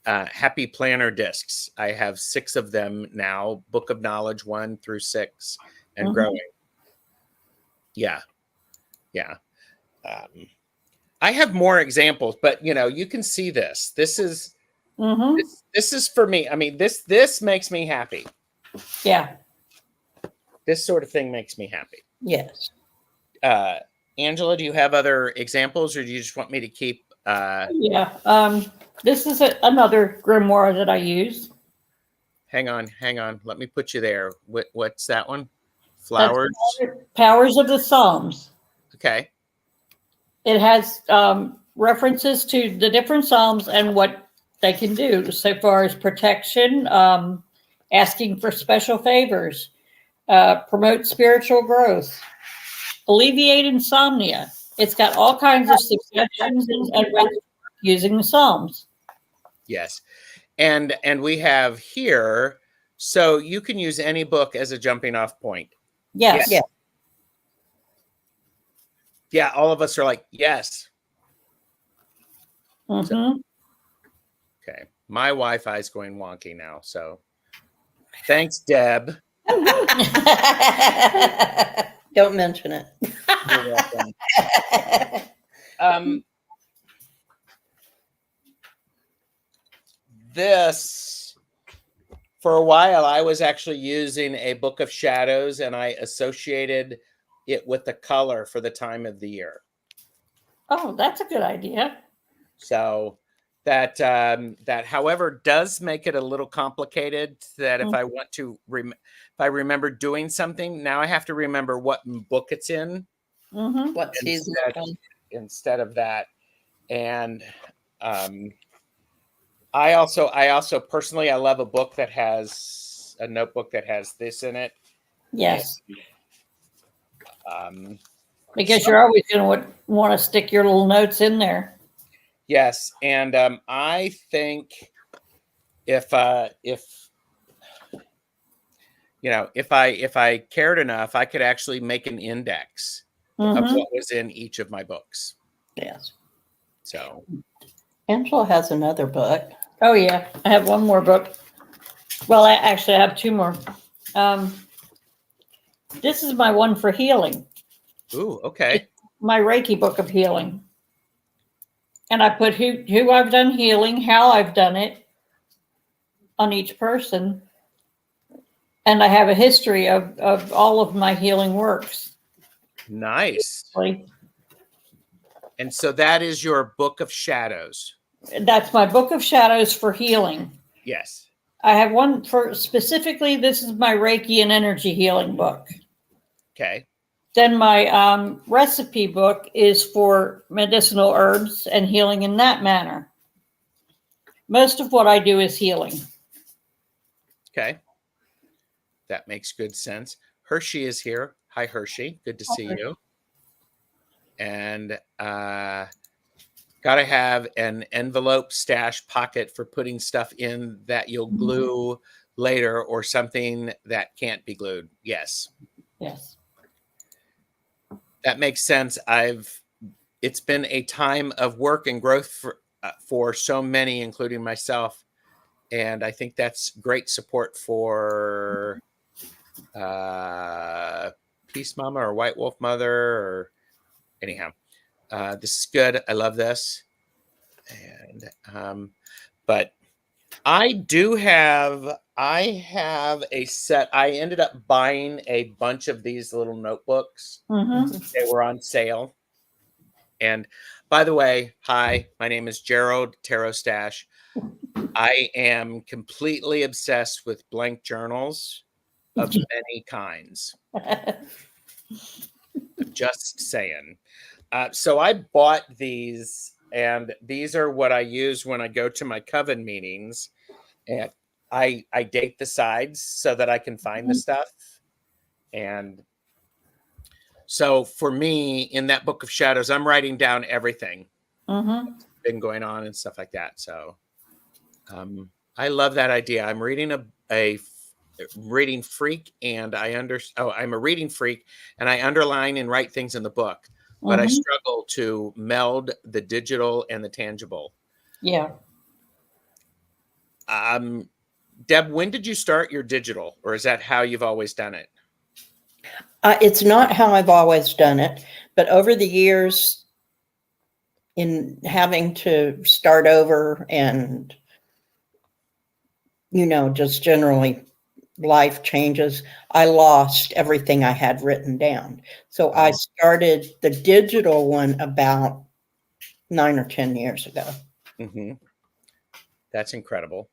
Happy Planner discs. I have 6 of them now, Book of Knowledge 1 through 6, and growing. Yeah. I have more examples, but you can see this. This is this is for me. I mean, this makes me happy. Yeah. This sort of thing makes me happy. Yes. Angela, do you have other examples, or do you just want me to keep? Yeah. This is another grimoire that I use. Hang on. Let me put you there. What's that one? Flowers. Powers of the Psalms. Okay. It has references to the different Psalms and what they can do so far as protection, asking for special favors, promote spiritual growth, alleviate insomnia. It's got all kinds of suggestions and ways using the Psalms. Yes. And we have here, so you can use any book as a jumping off point. Yes. Yeah, all of us are like, yes. So, okay. My Wi-Fi is going wonky now, so thanks, Deb. Don't mention it. You're welcome. This, for a while, I was actually using a book of shadows, and I associated it with the color for the time of the year. Oh, that's a good idea. So that, however, does make it a little complicated. That if I want to, if I remember doing something, now I have to remember what book it's in. What season? Instead of that, and I also personally, I love a book that has a notebook that has this in it. Yes. And, because you're always going to want to stick your little notes in there. Yes, and I think if I cared enough, I could actually make an index of what was in each of my books. Yes. So Angela has another book. Oh yeah, I have one more book. Well, I actually have 2 more. This is my one for healing. Ooh, okay. It's my Reiki book of healing. And I put who I've done healing, how I've done it on each person. And I have a history of all of my healing works. Nice. And so that is your book of shadows. That's my book of shadows for healing. Yes. I have one for specifically, this is my Reiki and energy healing book. Okay. Then my recipe book is for medicinal herbs and healing in that manner. Most of what I do is healing. Okay. That makes good sense. Hershey is here. Hi, Hershey. Good to see you. And got to have an envelope stash pocket for putting stuff in that you'll glue later, or something that can't be glued. Yes. Yes. That makes sense. It's been a time of work and growth for so many, including myself. And I think that's great support for Peace Mama or White Wolf Mother, or anyhow. This is good. I love this. And but I have a set. I ended up buying a bunch of these little notebooks. They were on sale. And by the way, hi, my name is Gerald, TarotStache. I am completely obsessed with blank journals of many kinds. Just saying. So I bought these, and these are what I use when I go to my coven meetings. And I date the sides so that I can find the stuff. And So for me, in that book of shadows, I'm writing down everything Mm-hmm. been going on and stuff like that. So I love that idea. I'm reading a reading freak, and I'm a reading freak, and I underline and write things in the book, but I Mm-hmm. struggle to meld the digital and the tangible. Yeah. Deb, when did you start your digital, or is that how you've always done it? It's not how I've always done it, but over the years, in having to start over and, just generally life changes, I lost everything I had written down. So I started the digital one about 9 or 10 years ago. Mm-hmm. That's incredible.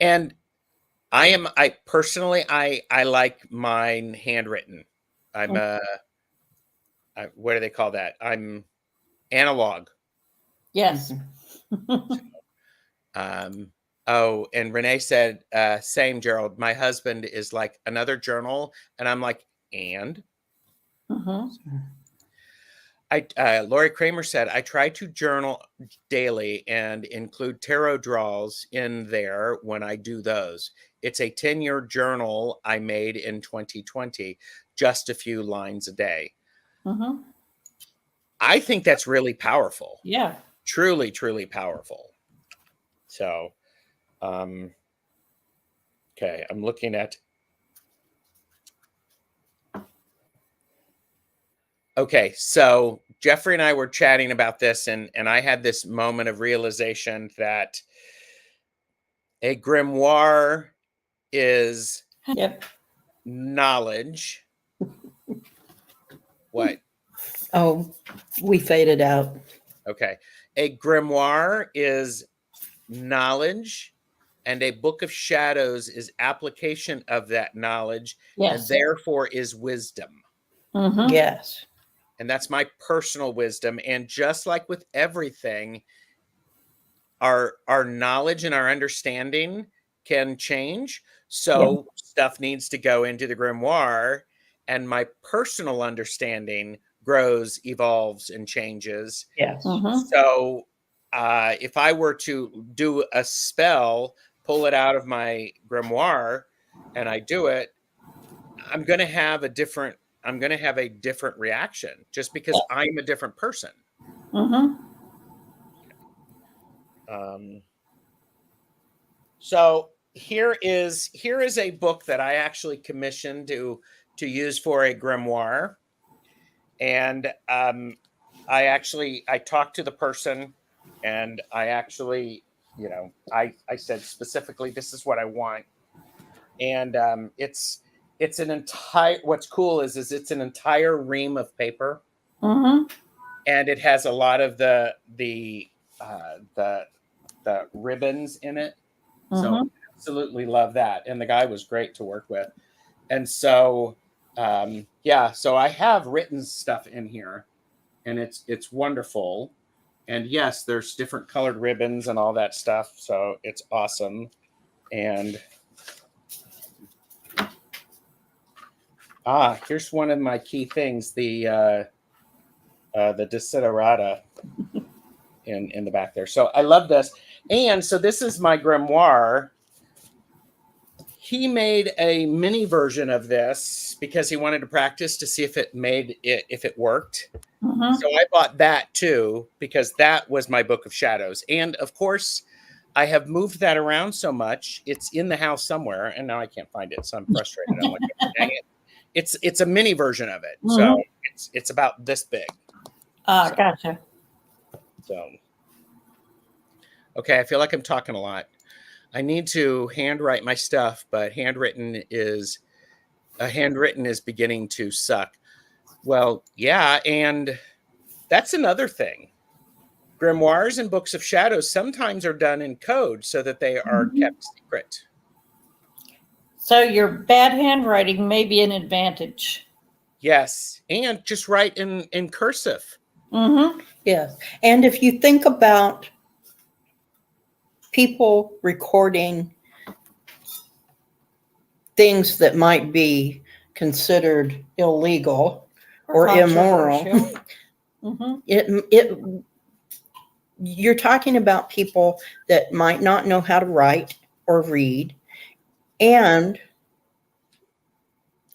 And I personally like mine handwritten. I'm what do they call that? I'm analog. Yes. Oh, and Renee said, same, Gerald. My husband is like another journal, and I'm like, and Mm-hmm. Lori Kramer said, I try to journal daily and include tarot draws in there when I do those. It's a 10-year journal I made in 2020, just a few lines a day. Mm-hmm. I think that's really powerful. Yeah. Truly, truly powerful. So, okay, I'm looking at. Okay, so Jeffrey and I were chatting about this, and I had this moment of realization that a grimoire is knowledge. What? Oh, we faded out. Okay. A grimoire is knowledge, and a book of shadows is application of that knowledge, and therefore is wisdom. Mm-hmm. Yes. And that's my personal wisdom. And just like with everything, our knowledge and our understanding can change. So stuff needs to go into the grimoire, and my personal understanding grows, evolves, and changes. Yes. Mm-hmm. So if I were to do a spell, pull it out of my grimoire, and I do it, I'm going to have a different reaction just because I'm a different person. Mm-hmm. So here is a book that I actually commissioned to use for a grimoire, and I talked to the person, and I actually, I said specifically, this is what I want, and it's an entire. What's cool is it's an entire ream of paper, Mm-hmm. and it has a lot of the ribbons in it. So absolutely love that. And the guy was great to work with. And so, so I have written stuff in here, and it's wonderful. And yes, there's different colored ribbons and all that stuff. So it's awesome. And here's one of my key things, the Desiderata in the back there. So I love this. And so this is my grimoire. He made a mini version of this because he wanted to practice to see if it worked. Mm-hmm. So I bought that too, because that was my book of shadows. And of course, I have moved that around so much. It's in the house somewhere, and now I can't find it. So I'm frustrated. I'm like, dang it. It's a mini version of it. Mm-hmm. So it's about this big. Gotcha. So, okay, I feel like I'm talking a lot. I need to handwrite my stuff, but handwritten is beginning to suck. Well, yeah, and that's another thing. Grimoires and books of shadows sometimes are done in code so that they are kept secret. So your bad handwriting may be an advantage. Yes, and just write in cursive. Mm-hmm. Yes. And if you think about people recording things that might be considered illegal, or immoral. Mm-hmm. You're talking about people that might not know how to write or read,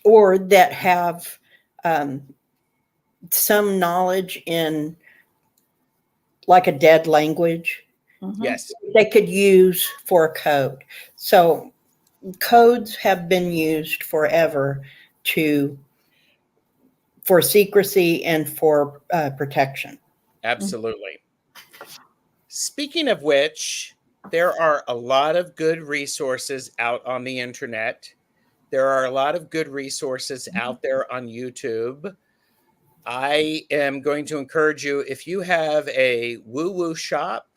or that have some knowledge in like a dead language. Mm-hmm. Yes. They could use for a code. So codes have been used forever for secrecy and for protection. Absolutely. Speaking of which, there are a lot of good resources out on the internet. There are a lot of good resources out there on YouTube. I am going to encourage you, if you have a woo-woo shop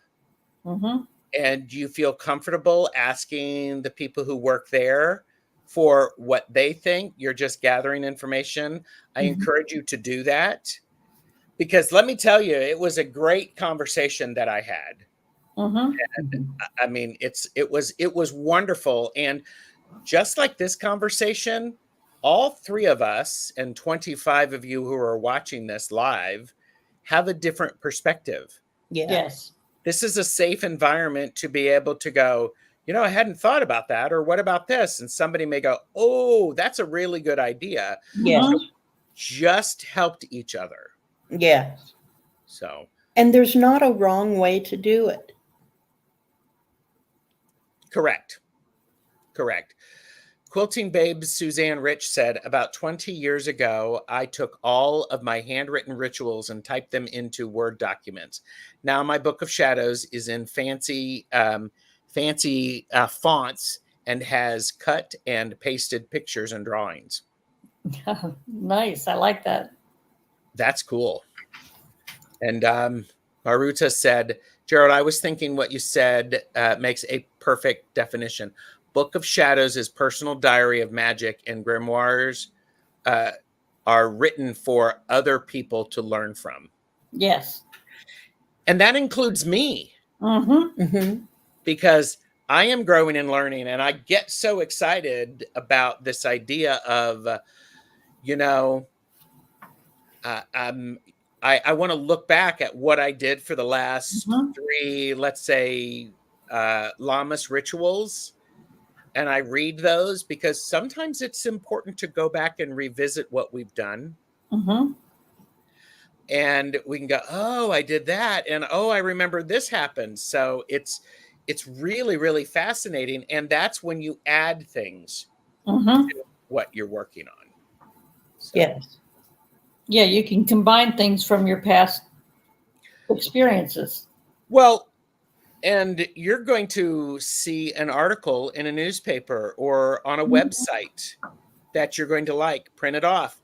Mm-hmm. and you feel comfortable asking the people who work there for what they think, you're just gathering information, I encourage you to do that. Because let me tell you, it was a great conversation that I had. Mm-hmm. And I mean, it was wonderful. And just like this conversation, all three of us and 25 of you who are watching this live have a different perspective. Yeah. Yes. This is a safe environment to be able to go, I hadn't thought about that, or what about this? And somebody may go, oh, that's a really good idea. Yes. Mhm. Just helped each other. Yes. So, And there's not a wrong way to do it. correct. Quilting Babes Suzanne Rich said, about 20 years ago, I took all of my handwritten rituals and typed them into Word documents. Now my Book of Shadows is in fancy fonts and has cut and pasted pictures and drawings. Nice. I like that. That's cool. And Maruta said, Gerald, I was thinking what you said makes a perfect definition. Book of Shadows is personal diary of magic, and grimoires are written for other people to learn from. Yes. And that includes me. Mm-hmm. Mm-hmm. Because I am growing and learning, and I get so excited about this idea of, I want to look back at what I did for the last three, let's say, Lammas rituals, and I read those because sometimes it's important to go back and revisit what we've done. Mm-hmm. And we can go, oh, I did that. And oh, I remember this happened. So it's really, really fascinating. And that's when you add things Mm-hmm. to what you're working on. So, Yes. Yeah, you can combine things from your past experiences. well, and you're going to see an article in a newspaper or on a website that you're going to like, print it off,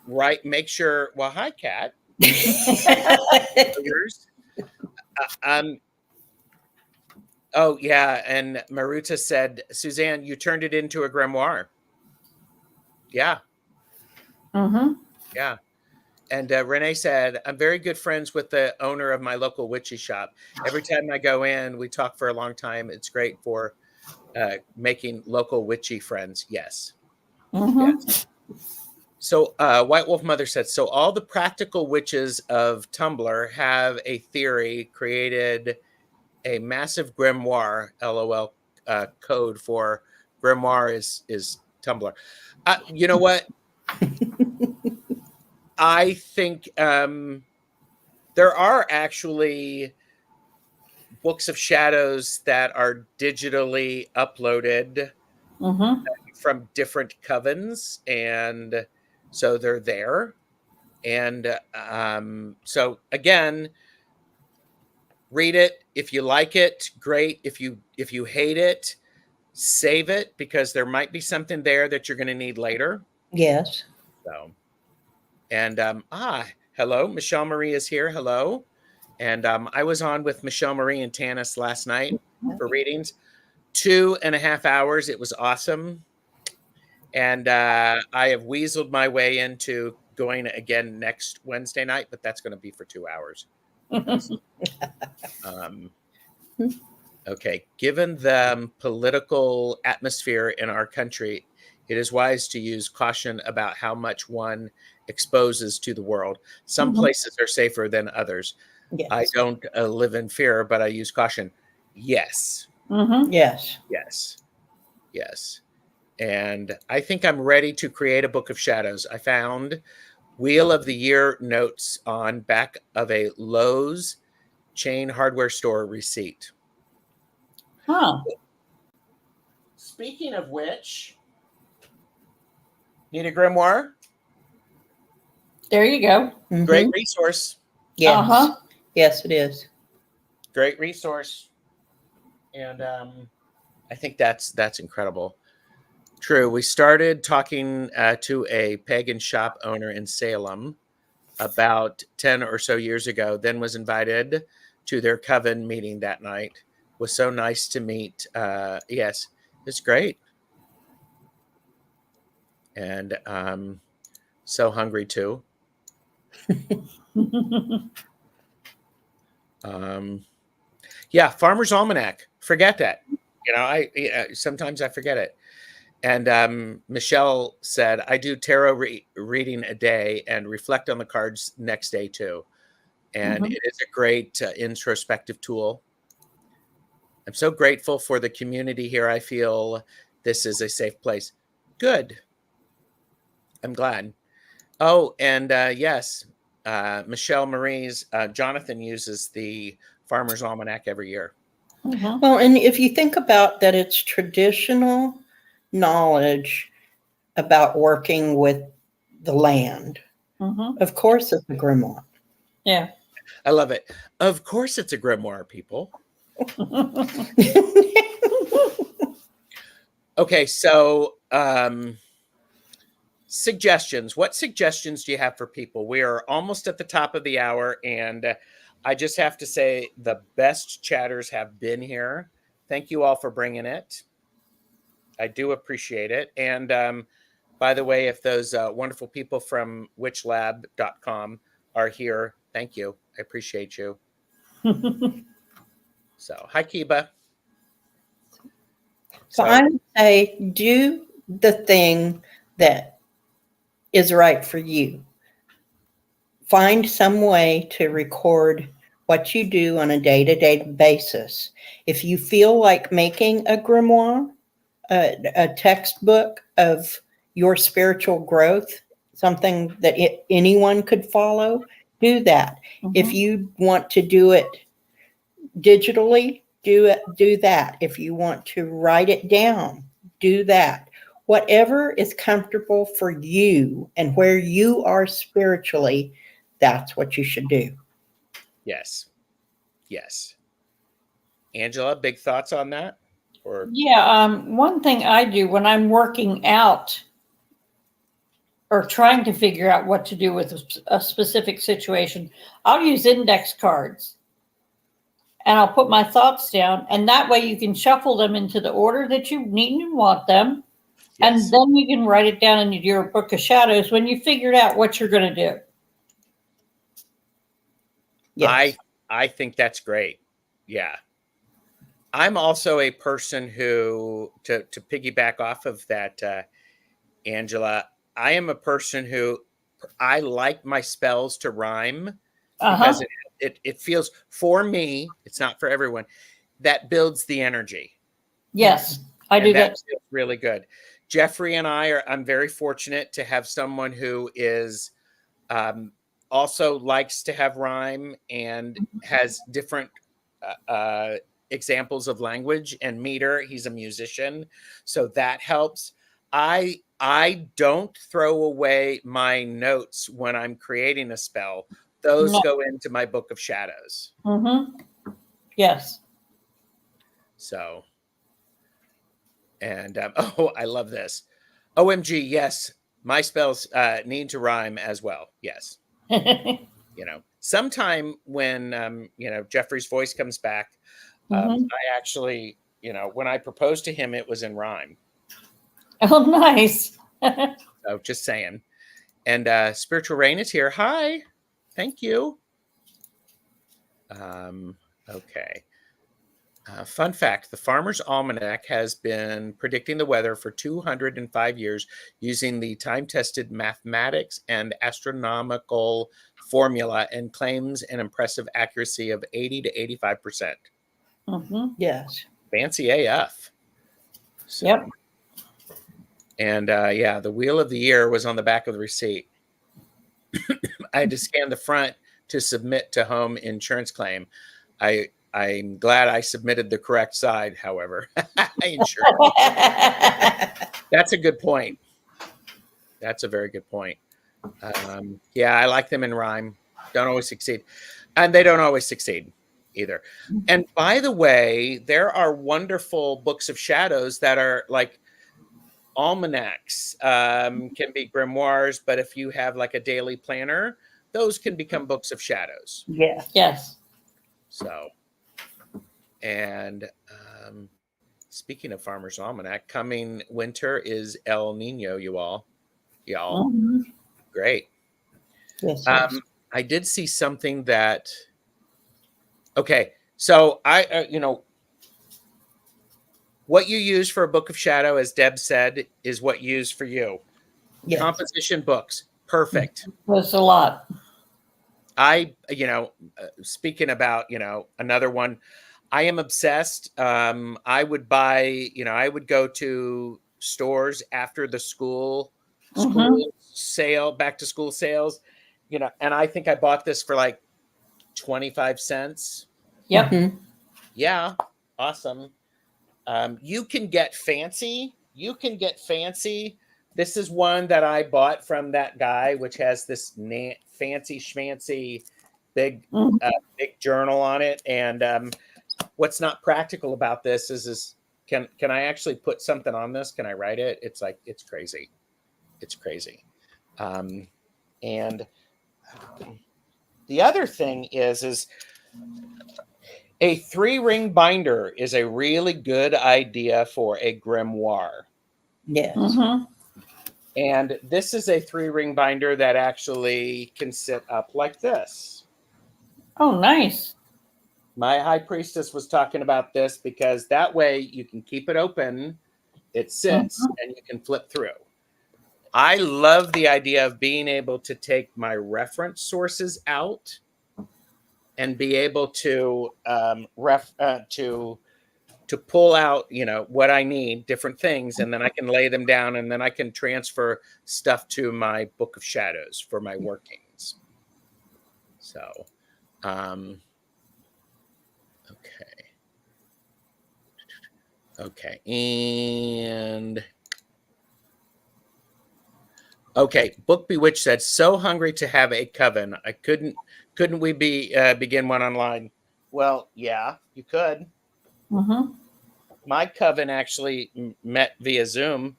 right? Make sure, well, hi, Kat. Oh, yeah. And Maruta said, Suzanne, you turned it into a grimoire. Yeah. Mm-hmm. Yeah. And Renee said, I'm very good friends with the owner of my local witchy shop. Every time I go in, we talk for a long time. It's great for making local witchy friends. Yes. Mm-hmm. Yes. So White Wolf Mother said, so all the practical witches of Tumblr have a theory, created a massive grimoire, LOL, code for grimoire is Tumblr. You know what? I think there are actually books of shadows that are digitally uploaded from different covens, and so they're there. And so again, read it. If you like it, great. If you hate it, save it, because there might be something there that you're going to need later. Yes. So, and hello, Michelle Marie is here. Hello. And I was on with Michelle Marie and Tanis last night for readings, 2.5 hours. It was awesome. And I have weaseled my way into going again next Wednesday night, but that's going to be for 2 hours. Okay. Given the political atmosphere in our country, It is wise to use caution about how much one exposes to the world. Some Mhm. places are safer than others. Yes. I don't live in fear, but I use caution. Yes. Mhm. Yes. Yes. Yes. And I think I'm ready to create a book of shadows. I found Wheel of the Year notes on back of a Lowe's chain hardware store receipt. Huh. Speaking of which, need a grimoire? There you go. Great Mhm. resource. Yes. Uh-huh. Yes, it is. Great resource. And I think that's incredible. True. We started talking to a pagan shop owner in Salem about 10 or so years ago, then was invited to their coven meeting that night. Was so nice to meet. Yes, it's great. And so hungry too. Yeah, Farmer's Almanac. Forget that. Sometimes I forget it. And Michelle said, I do tarot reading a day and reflect on the cards next day too. And Mhm. it is a great introspective tool. I'm so grateful for the community here. I feel this is a safe place. Good. I'm glad. Oh, and yes, Michelle Marie's Jonathan uses the Farmer's Almanac every year. Mhm. Well, and if you think about that, it's traditional knowledge about working with the land. Mhm. Of course, it's a grimoire. Yeah. I love it. Of course, it's a grimoire, people. Okay, so suggestions. What suggestions do you have for people? We are almost at the top of the hour, and I just have to say the best chatters have been here. Thank you all for bringing it. I do appreciate it. And by the way, if those wonderful people from witchlab.com are here, thank you. I appreciate you. So, hi, Kiba. So I would say do the thing that is right for you. Find some way to record what you do on a day-to-day basis. If you feel like making a grimoire, a textbook of your spiritual growth, something that anyone could follow, do that. If you want to do it digitally, do that. If you want to write it down, do that. Whatever is comfortable for you and where you are spiritually, that's what you should do. Yes. Yes. Angela, big thoughts on that? Or Yeah, one thing I do when I'm working out or trying to figure out what to do with a specific situation, I'll use index cards and I'll put my thoughts down, and that way you can shuffle them into the order that you need and want them. yes. And then you can write it down in your book of shadows when you figured out what you're going to do. Yes. I think that's great. Yeah. I'm also a person who, to piggyback off of that, Angela, I am a person who I like my spells to rhyme because it feels, for me, it's not for everyone, that builds the energy. Yes, I do And that that. feels really good. Jeffrey and I'm very fortunate to have someone who is also likes to have rhyme and has different examples of language and meter. He's a musician, so that helps. I don't throw away my notes when I'm creating a spell. Those No. go into my book of shadows. Yes. So, and oh, I love this. OMG, yes, my spells need to rhyme as well. Yes. Sometime when Jeffrey's voice comes back, I actually, when I proposed to him, it was in rhyme. Oh, nice. So just saying. And Spiritual Rain is here. Hi. Thank you. Okay. Fun fact, the Farmer's Almanac has been predicting the weather for 205 years using the time-tested mathematics and astronomical formula and claims an impressive accuracy of 80 to 85%. Yes. Fancy AF. So, Yep. And yeah, the wheel of the year was on the back of the receipt. I had to scan the front to submit to home insurance claim. I'm glad I submitted the correct side, however. Insurance. That's a good point. That's a very good point. Yeah, I like them in rhyme. Don't always succeed. And they don't always succeed either. And by the way, there are wonderful books of shadows that are like almanacs, can be grimoires, but if you have like a daily planner, those can become books of shadows. Yes. So, and speaking of Farmer's Almanac, coming winter is El Nino, y'all. Great. Yes. I did see something that, okay, so I, what you use for a book of shadow, as Deb said, is what you use for you. Yes. Composition books, perfect. That's a lot. Speaking about, another one, I am obsessed. I would buy, I would go to stores after the school sale, back to school sales, and I think I bought this for like 25 cents. Yep. Mhm. Yeah. Awesome. You can get fancy. This is one that I bought from that guy, which has this fancy schmancy big journal on it. And what's not practical about this is can I actually put something on this? Can I write it? It's like, it's crazy. It's crazy. And the other thing is a 3-ring binder is a really good idea for a grimoire. Yes. And this is a 3-ring binder that actually can sit up like this. Oh, nice. My high priestess was talking about this because that way you can keep it open, it sits, and you can flip through. I love the idea of being able to take my reference sources out and be able to to pull out, what I need, different things, and then I can lay them down, and then I can transfer stuff to my book of shadows for my workings. So, okay, and Book Bewitched said, "So hungry to have a coven. I couldn't we begin one online?" Well, yeah, you could. My coven actually met via Zoom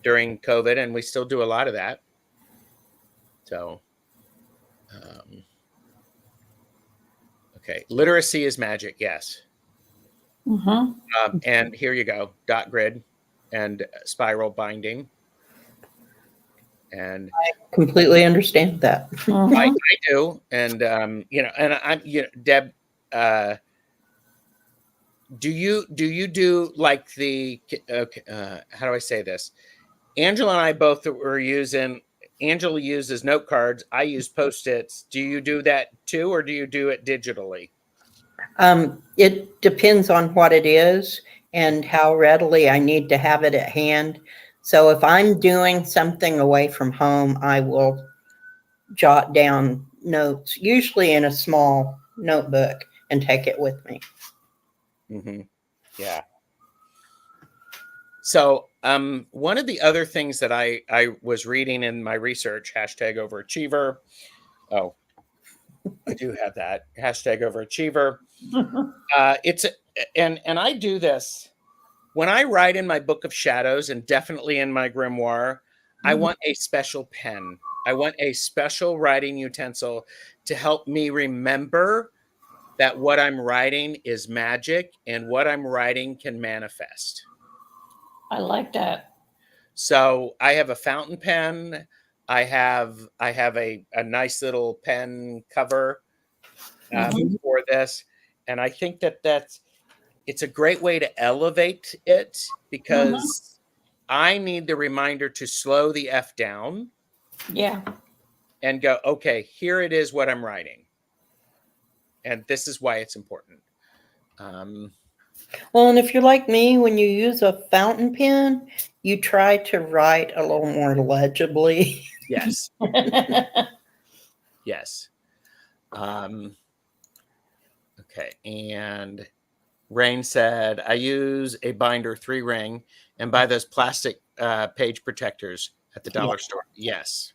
during COVID, and we still do a lot of that. So, okay, literacy is magic. Yes. And here you go, dot grid and spiral binding. And I completely understand that. I do. And, and I'm, Deb, do you do like the, how do I say this? Angela and I both were using, Angela uses note cards. I use Post-its. Do you do that too, or do you do it digitally? It depends on what it is and how readily I need to have it at hand. So if I'm doing something away from home, I will jot down notes, usually in a small notebook, and take it with me. Yeah. So one of the other things that I was reading in my research, #overachiever. Oh, I do have that, #overachiever. And I do this when I write in my book of shadows, and definitely in my grimoire. I want a special pen. I want a special writing utensil to help me remember that what I'm writing is magic and what I'm writing can manifest. I like that. So I have a fountain pen. I have a nice little pen cover for this. And I think that's, it's a great way to elevate it because I need the reminder to slow the F down. Yeah. And go, okay, here it is what I'm writing. And this is why it's important. Well, and if you're like me, when you use a fountain pen, you try to write a little more legibly. Yes. Yes. Okay. And Rain said, I use a binder 3-ring and buy those plastic page protectors at the dollar store. Yes.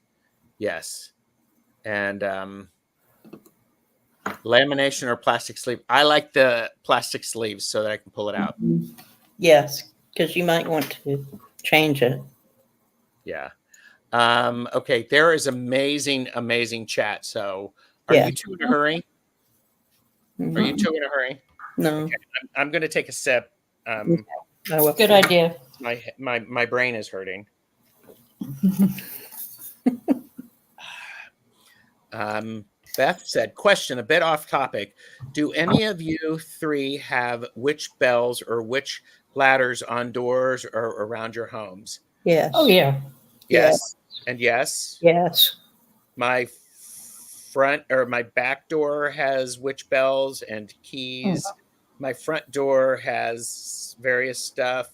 Yes. And lamination or plastic sleeve. I like the plastic sleeves so that I can pull it out. Yes, because you might want to change it. Yeah. Okay. There is amazing chat. So are you two in a hurry? Are you two in a hurry? No. Okay. I'm going to take a sip. Good idea. My brain is hurting. Beth said, question, a bit off topic. Do any of you three have witch bells or witch ladders on doors or around your homes? Yes. Oh, yeah. Yes. And yes. Yes. My front or my back door has witch bells and keys. My front door has various stuff.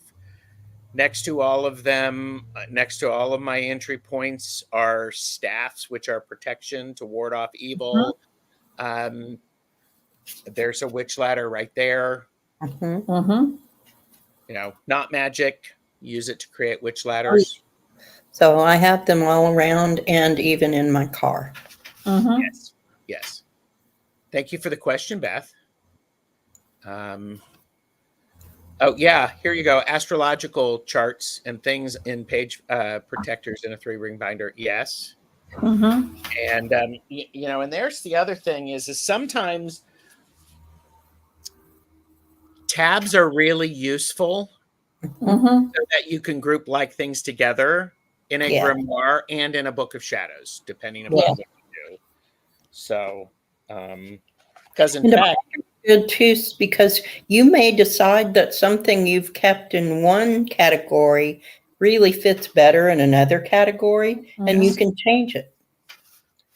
Next to all of them, next to all of my entry points are staffs, which are protection to ward off evil. There's a witch ladder right there. You know, not magic. Use it to create witch ladders. So I have them all around and even in my car. Yes. Yes. Thank you for the question, Beth. Oh, yeah. Here you go. Astrological charts and things in page protectors in a 3-ring binder. Yes. And, you know, and there's the other thing is sometimes tabs are really useful so that you can group like things together in a grimoire and in a book of shadows, depending upon what you do. So, because in fact, good too, because you may decide that something you've kept in one category really fits better in another category, and you can change it.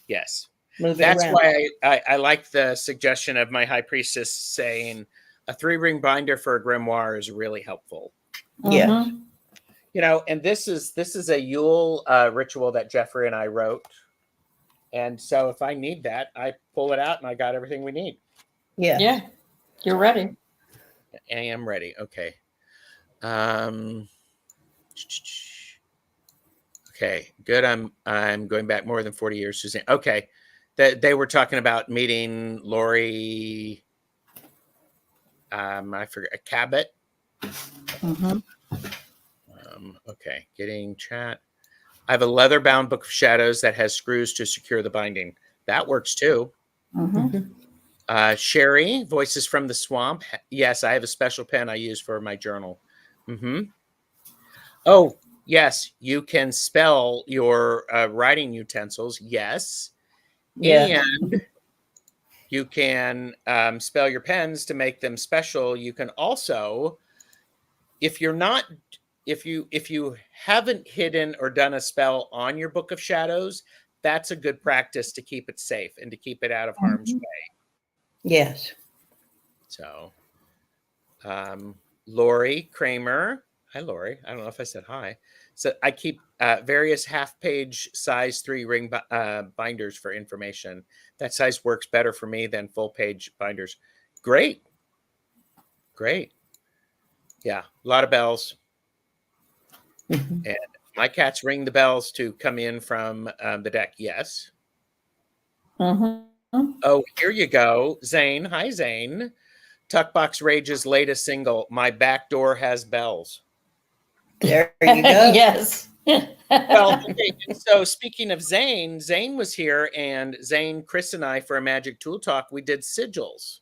Yes. Move it That's around. why I like the suggestion of my high priestess saying a 3-ring binder for a grimoire is really helpful. Yes. You know, and this is a Yule ritual that Jeffrey and I wrote. And so if I need that, I pull it out and I got everything we need. Yes. Yeah. You're ready. I am ready. Okay. Okay, good. I'm going back more than 40 years, Suzanne. Okay. They were talking about meeting Lori. I forget, Cabot. Okay, getting chat. I have a leather-bound book of shadows that has screws to secure the binding. That works too. Sherry, Voices from the Swamp. Yes, I have a special pen I use for my journal. Oh, yes, you can spell your writing utensils. Yes. And you can spell your pens to make them special. You can also, if you haven't hidden or done a spell on your book of shadows, that's a good practice to keep it safe and to keep it out of harm's way. Yes. So, Lori Kramer. Hi, Lori. I don't know if I said hi. So I keep various half-page size 3-ring binders for information. That size works better for me than full-page binders. Great. Great. Yeah, a lot of bells. And my cats ring the bells to come in from the deck. Yes. Oh, here you go. Zane. Hi, Zane. Tuckbox Rage's latest single, My Back Door Has Bells. There you go. Yes. Well, okay. And so speaking of Zane, Zane was here, and Zane, Chris, and I for a Magic Tool Talk, we did sigils.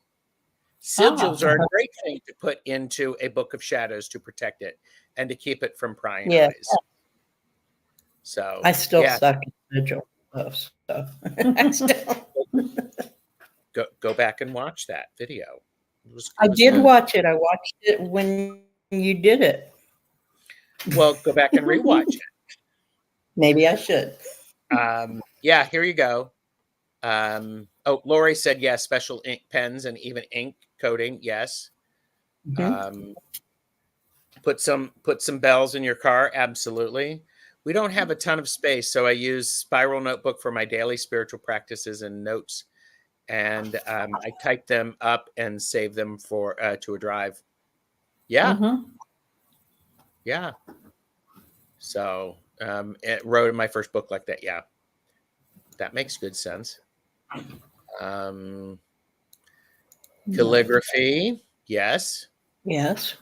Sigils are a great thing to put into a book of shadows to protect it and to keep it from prying eyes. So I still suck at sigil. So go back and watch that video. I did watch it. I watched it when you did it. Well, go back and rewatch it. Maybe I should. Yeah, here you go. Oh, Lori said yes, special ink pens and even ink coating. Yes. Mhm. Put some bells in your car. Absolutely. We don't have a ton of space, so I use Spiral Notebook for my daily spiritual practices and notes, and I type them up and save them for to a drive. Yeah, yeah. So it wrote in my first book like that. Yeah, that makes good sense. Calligraphy, yes. Yes.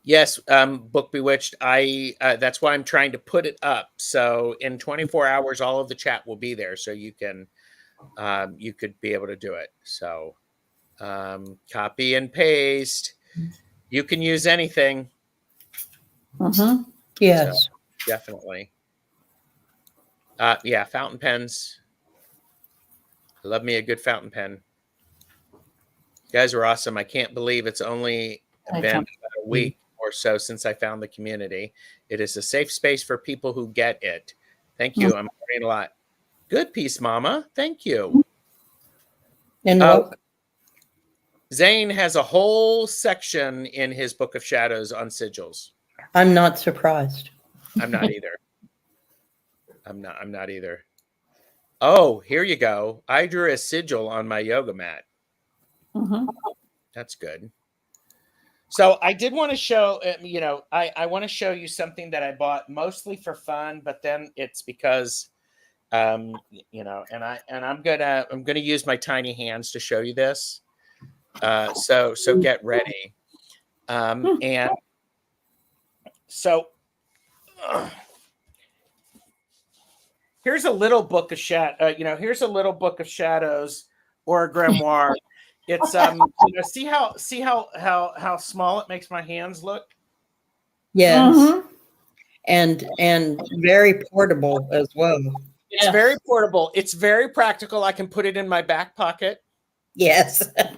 Yes, Book Bewitched. I that's why I'm trying to put it up. So in 24 hours, all of the chat will be there, so you can you could be able to do it. So copy and paste. You can use anything. Yes. So, definitely. Yeah, fountain pens. I love me a good fountain pen. You guys are awesome. I can't believe it's only been about a week or so since I found the community. It is a safe space for people who get it. Thank you. I'm learning a lot. Good piece, Mama. Thank you. And welcome. Zane has a whole section in his Book of Shadows on sigils. I'm not surprised. I'm not either. I'm not either. Oh, here you go. I drew a sigil on my yoga mat. That's good. So I did want to show, I want to show you something that I bought mostly for fun, but then it's because, and I'm gonna use my tiny hands to show you this. So get ready. And so here's a little book of here's a little book of shadows or a grimoire. It's see how small it makes my hands look? Yes. And very portable as well. It's very portable. It's very practical. I can put it in my back pocket. Yes. I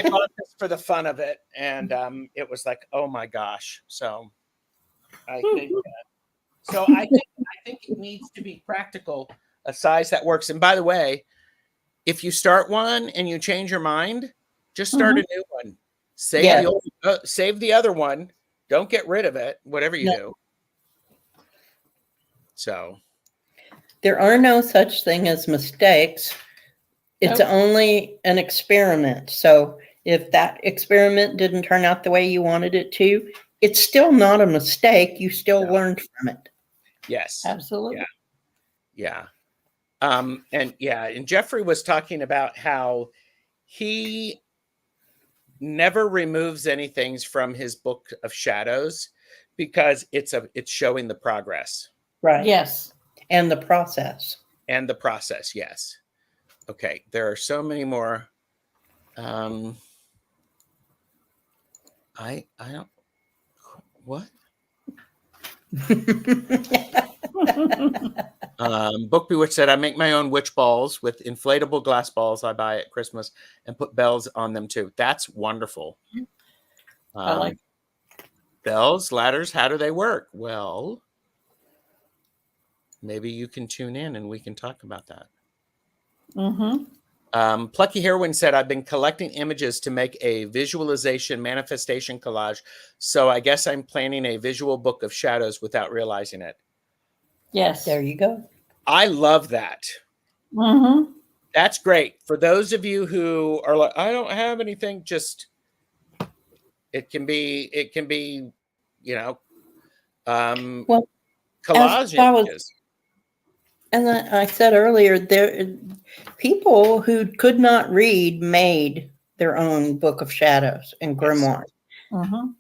bought this for the fun of it, and it was like, oh my gosh. So I think it needs to be practical, a size that works. And by the way, if you start one and you change your mind, just start a new one. Save the other one. Don't get rid of it, whatever you do. So there are no such thing as mistakes. It's only an experiment. So if that experiment didn't turn out the way you wanted it to, it's still not a mistake. You still learned from it. Yes. Absolutely. Yeah. And Jeffrey was talking about how he never removes anything from his Book of Shadows because it's showing the progress. Right. Yes. And the process. Yes. Okay. There are so many more. I don't. What? Book Bewitched said, I make my own witch balls with inflatable glass balls I buy at Christmas and put bells on them too. That's wonderful. I like bells, ladders. How do they work? Well, maybe you can tune in and we can talk about that. Plucky Heroine said, I've been collecting images to make a visualization manifestation collage. So I guess I'm planning a visual Book of Shadows without realizing it. Yes. There you go. I love that. That's great. For those of you who are like, I don't have anything, just it can be, collage images. And I said earlier, there people who could not read made their own Book of Shadows and grimoires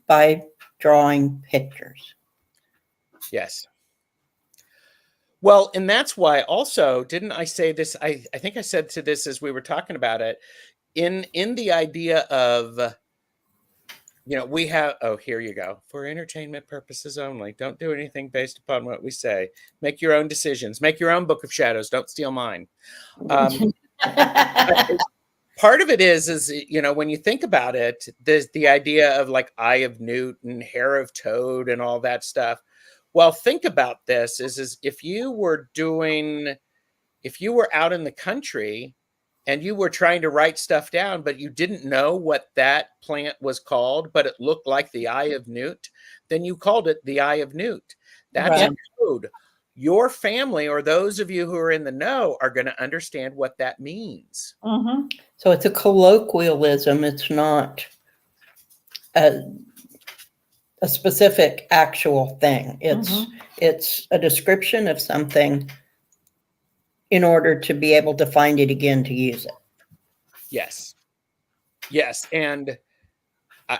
by drawing pictures. Yes. Well, and that's why also, didn't I say this? I think I said to this as we were talking about it, in the idea of You know, we have, oh, here you go. For entertainment purposes only. Don't do anything based upon what we say. Make your own decisions. Make your own Book of Shadows. Don't steal mine. Part of it is, you know, when you think about it, there's the idea of like Eye of Newt and Hair of Toad and all that stuff. Well, think about this is if you were out in the country and you were trying to write stuff down, but you didn't know what that plant was called, but it looked like the Eye of Newt, then you called it the Eye of Newt. That's Right. a code. Your family or those of you who are in the know are going to understand what that means. Mm-hmm. So it's a colloquialism. It's not a specific actual thing. It's a description of something in order to be able to find it again to use it. Yes. Yes. And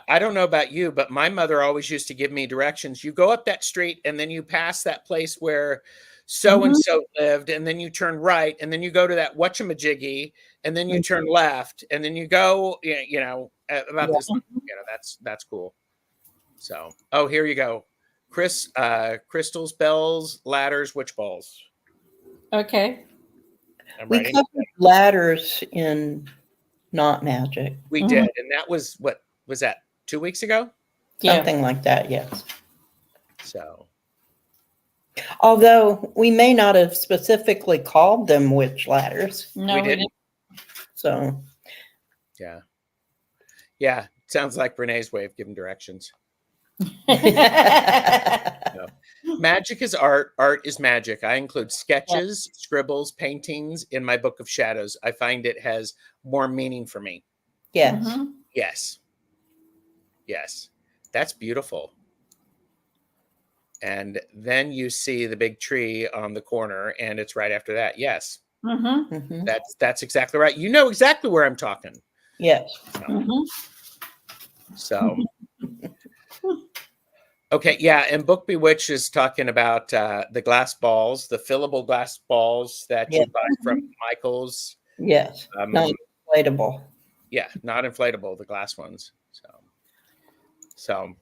I don't know about you, but my mother always used to give me directions. You go up that street and then you pass that place where so-and-so lived, and then you turn right, and then you go to that whatchamajiggy, and then you turn left, and then you go, you know, about this, you know, that's cool. So, oh, here you go. Crystals, bells, ladders, witch balls. Okay. We covered ladders in Not Magic. We did, and that was, what was that, 2 weeks ago? Something like that, yes. So, although we may not have specifically called them witch ladders. No, we didn't. So, yeah, sounds like Renee's way of giving directions. no. Magic is art. Art is magic. I include sketches, scribbles, paintings in my Book of Shadows. I find it has more meaning for me. Yes. Yes. Yes. That's beautiful. And then you see the big tree on the corner, and it's right after that. Yes. That's exactly right. You know exactly where I'm talking. Yes. So okay, yeah, and Book Bewitched is talking about the glass balls, the fillable glass balls that you buy from Michael's. Yes, not inflatable. Yeah, not inflatable, the glass ones. So,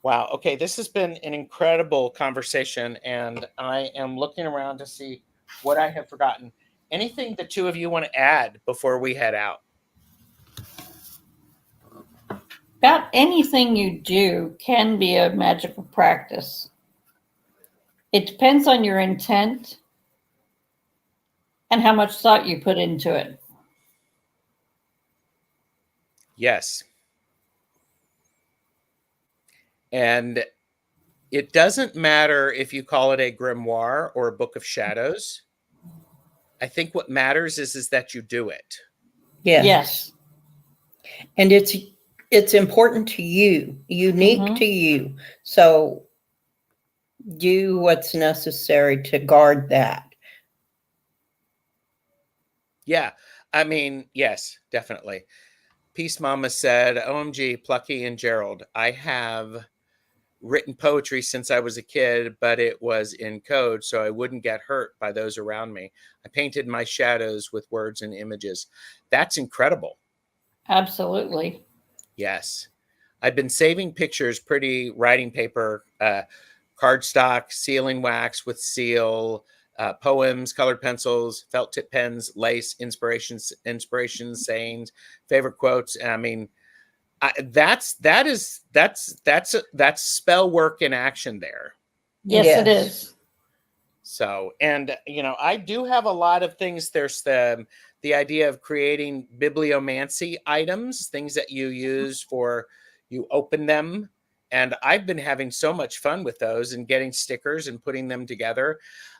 wow. Okay, this has been an incredible conversation, and I am looking around to see what I have forgotten. Anything the two of you want to add before we head out? About anything you do can be a magical practice. It depends on your intent and how much thought you put into it. Yes. And it doesn't matter if you call it a grimoire or a Book of Shadows. I think what matters is that you do it. Yes. And it's important to you, unique to you. So do what's necessary to guard that. Yeah. I mean, yes, definitely. Peace Mama said, OMG, Plucky and Gerald, I have written poetry since I was a kid, but it was in code, so I wouldn't get hurt by those around me. I painted my shadows with words and images. That's incredible. Absolutely. Yes. I've been saving pictures, pretty writing paper, cardstock, sealing wax with seal, poems, colored pencils, felt tip pens, lace, inspirations, sayings, favorite quotes. I mean, that's spell work in action there. Yes, it is. So, and you know, I do have a lot of things. There's the idea of creating bibliomancy items, things that you use for, you open them. And I've been having so much fun with those and getting stickers and putting them together.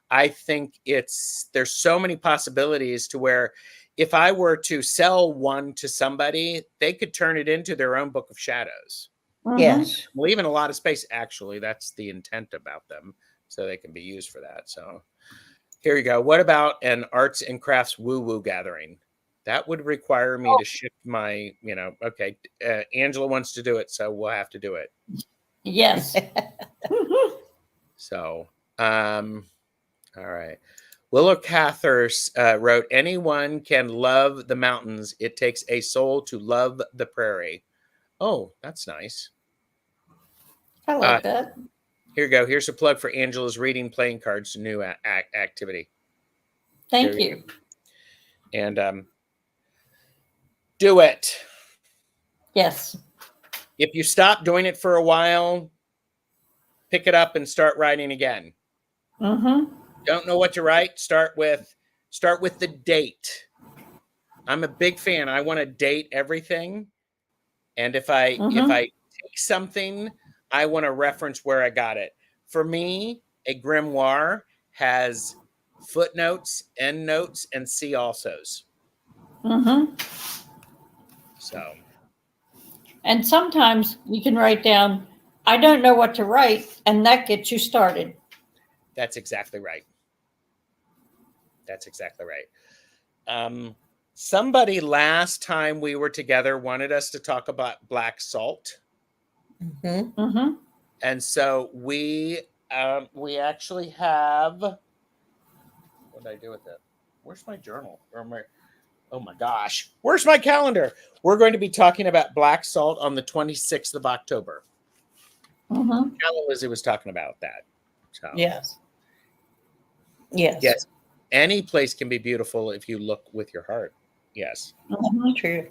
I think there's so many possibilities to where if I were to sell one to somebody, they could turn it into their own Book of Shadows. Yes. Leaving a lot of space. Actually, that's the intent about them. So they can be used for that. So here you go. What about an arts and crafts woo-woo gathering? That would require me to shift my, you know, okay, Angela wants to do it, so we'll have to do it. Yes. So, all right. Willow Cathers wrote, anyone can love the mountains. It takes a soul to love the prairie. Oh, that's nice. I like that. Here you go. Here's a plug for Angela's reading playing cards new activity. Thank you. And do it. Yes. If you stop doing it for a while, pick it up and start writing again. Mm-hmm. Don't know what to write? Start with the date. I'm a big fan. I want to date everything. And if I take something, I want to reference where I got it. For me, a grimoire has footnotes, endnotes, and see alsos. Mm-hmm. So. And sometimes you can write down, I don't know what to write, and that gets you started. That's exactly right. That's exactly right. Somebody last time we were together wanted us to talk about black salt. Mm-hmm. Mm-hmm. And so we actually have, what did I do with it? Where's my journal? Oh my gosh, where's my calendar? We're going to be talking about black salt on the 26th of October. Mm-hmm. Lizzie was talking about that. So. Yes. Any place can be beautiful if you look with your heart. Yes. Mm-hmm. True.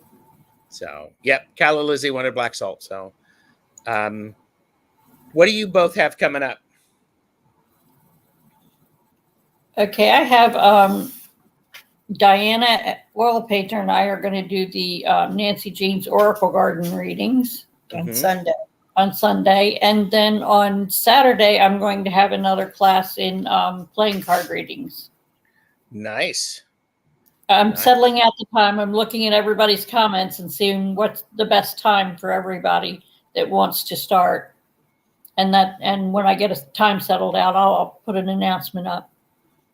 So, yep. Calla Lizzie wanted black salt. So, what do you both have coming up? Okay, I have Diana Oil Painter and I are going to do the Nancy Jean's Oracle Garden readings On Sunday. On Sunday. And then on Saturday, I'm going to have another class in playing card readings. Nice. I'm settling out the time. I'm looking at everybody's comments and seeing what's the best time for everybody that wants to start. And when I get a time settled out, I'll put an announcement up.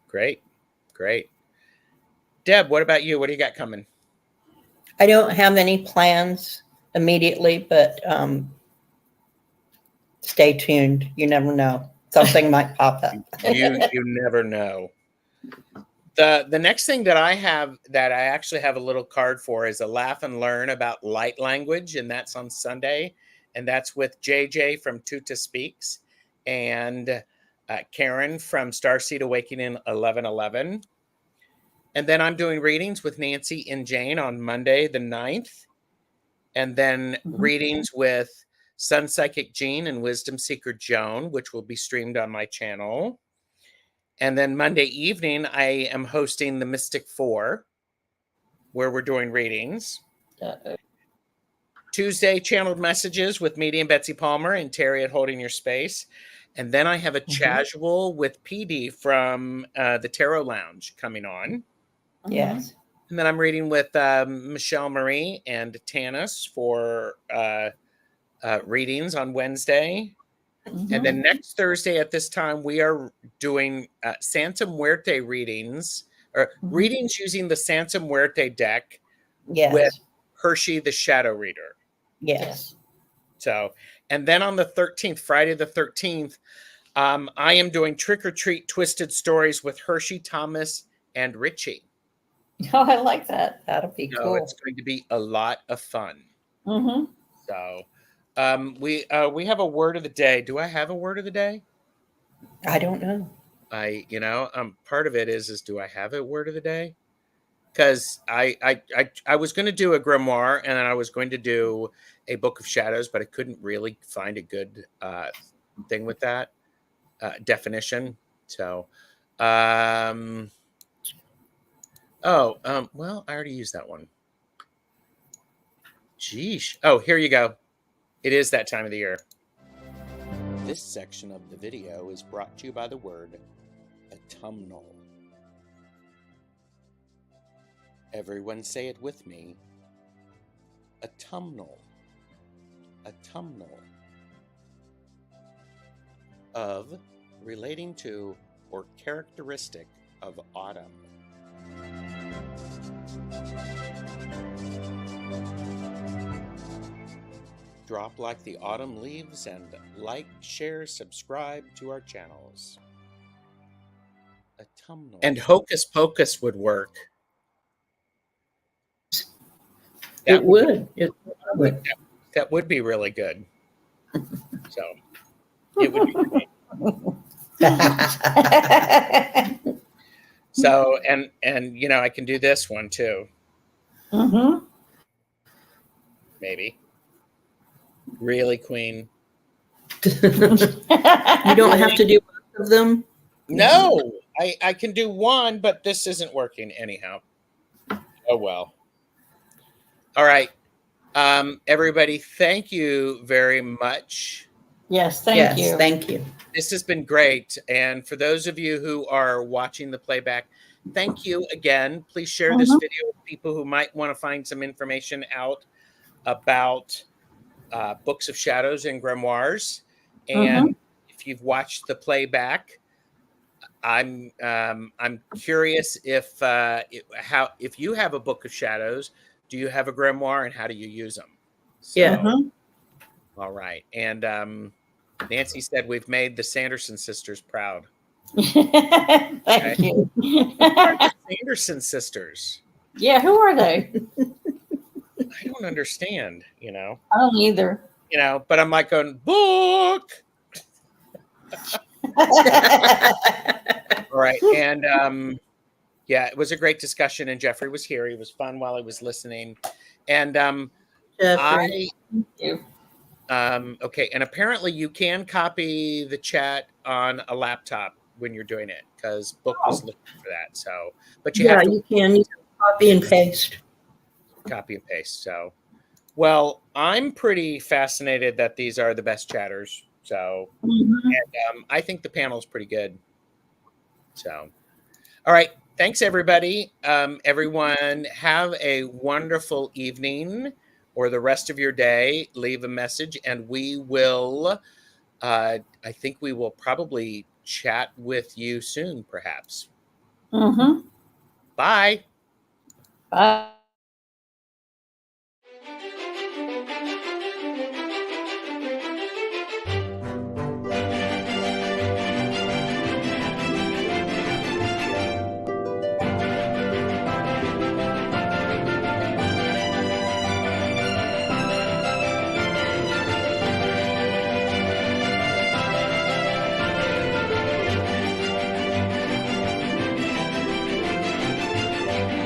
Great. Deb, what about you? What do you got coming? I don't have any plans immediately, but stay tuned. You never know. Something might pop up. You never know. The next thing that I have that I actually have a little card for is a laugh and learn about light language, and that's on Sunday, and that's with JJ from Tuta Speaks and Karen from Starseed Awakening 1111. And then I'm doing readings with Nancy and Jane on Monday the 9th, and then readings with Sun Psychic Jean and Wisdom Seeker Joan, which will be streamed on my channel. And then Monday evening, I am hosting the Mystic Four, where we're doing readings. Tuesday, Channeled Messages with Medium Betsy Palmer and Terry at Holding Your Space. And then I have a casual with PD from the Tarot Lounge coming on. Yes. And then I'm reading with Michelle Marie and Tanis for readings on Wednesday. And then next Thursday at this time, we are doing Santa Muerte readings, or readings using the Santa Muerte deck with Hershey, the Shadow Reader. Yes. So, and then on the 13th, Friday the 13th, I am doing Trick or Treat Twisted Stories with Hershey, Thomas, and Richie. Oh, I like that. That'll be cool. It's going to be a lot of fun. So, we have a word of the day. Do I have a word of the day? I don't know. Part of it is do I have a word of the day? Because I was going to do a grimoire and then I was going to do a book of shadows, but I couldn't really find a good thing with that definition. So, well, I already used that one. Geesh. Oh, here you go. It is that time of the year. This section of the video is brought to you by the word autumnal. Everyone say it with me. Autumnal. Autumnal. Of, relating to, or characteristic of autumn. Drop like the autumn leaves and like, share, subscribe to our channels. Autumnal. And Hocus Pocus would work. It would. That would be really good. So, It would be great. So, and I can do this one too. Mm-hmm. Maybe. Really, Queen? You don't have to do both of them? No, I can do one, but this isn't working anyhow. Oh, well. All right. Everybody, thank you very much. Yes, thank you. Thank you. This has been great. And for those of you who are watching the playback, thank you again. Please share this video with people who might want to find some information out about Books of Shadows and Grimoires. And if you've watched the playback, I'm curious if you have a Book of Shadows, do you have a grimoire, and how do you use them? So, all right. And Nancy said we've made the Sanderson sisters proud. Thank you. Who are the Sanderson sisters? Yeah, who are they? I don't understand. I don't either. But I'm like going book. All right. And yeah, it was a great discussion, and Jeffrey was here. He was fun while he was listening. And Jeffrey. Thank you. Okay, and apparently you can copy the chat on a laptop when you're doing it, because Book was looking for that. So, but you have to you can copy and paste. Copy and paste. So, well, I'm pretty fascinated that these are the best chatters. So, and I think the panel is pretty good. So, all right. Thanks, everybody. Everyone, have a wonderful evening or the rest of your day. Leave a message, and we will, I think we will probably chat with you soon, perhaps. Mm-hmm. Bye. Bye.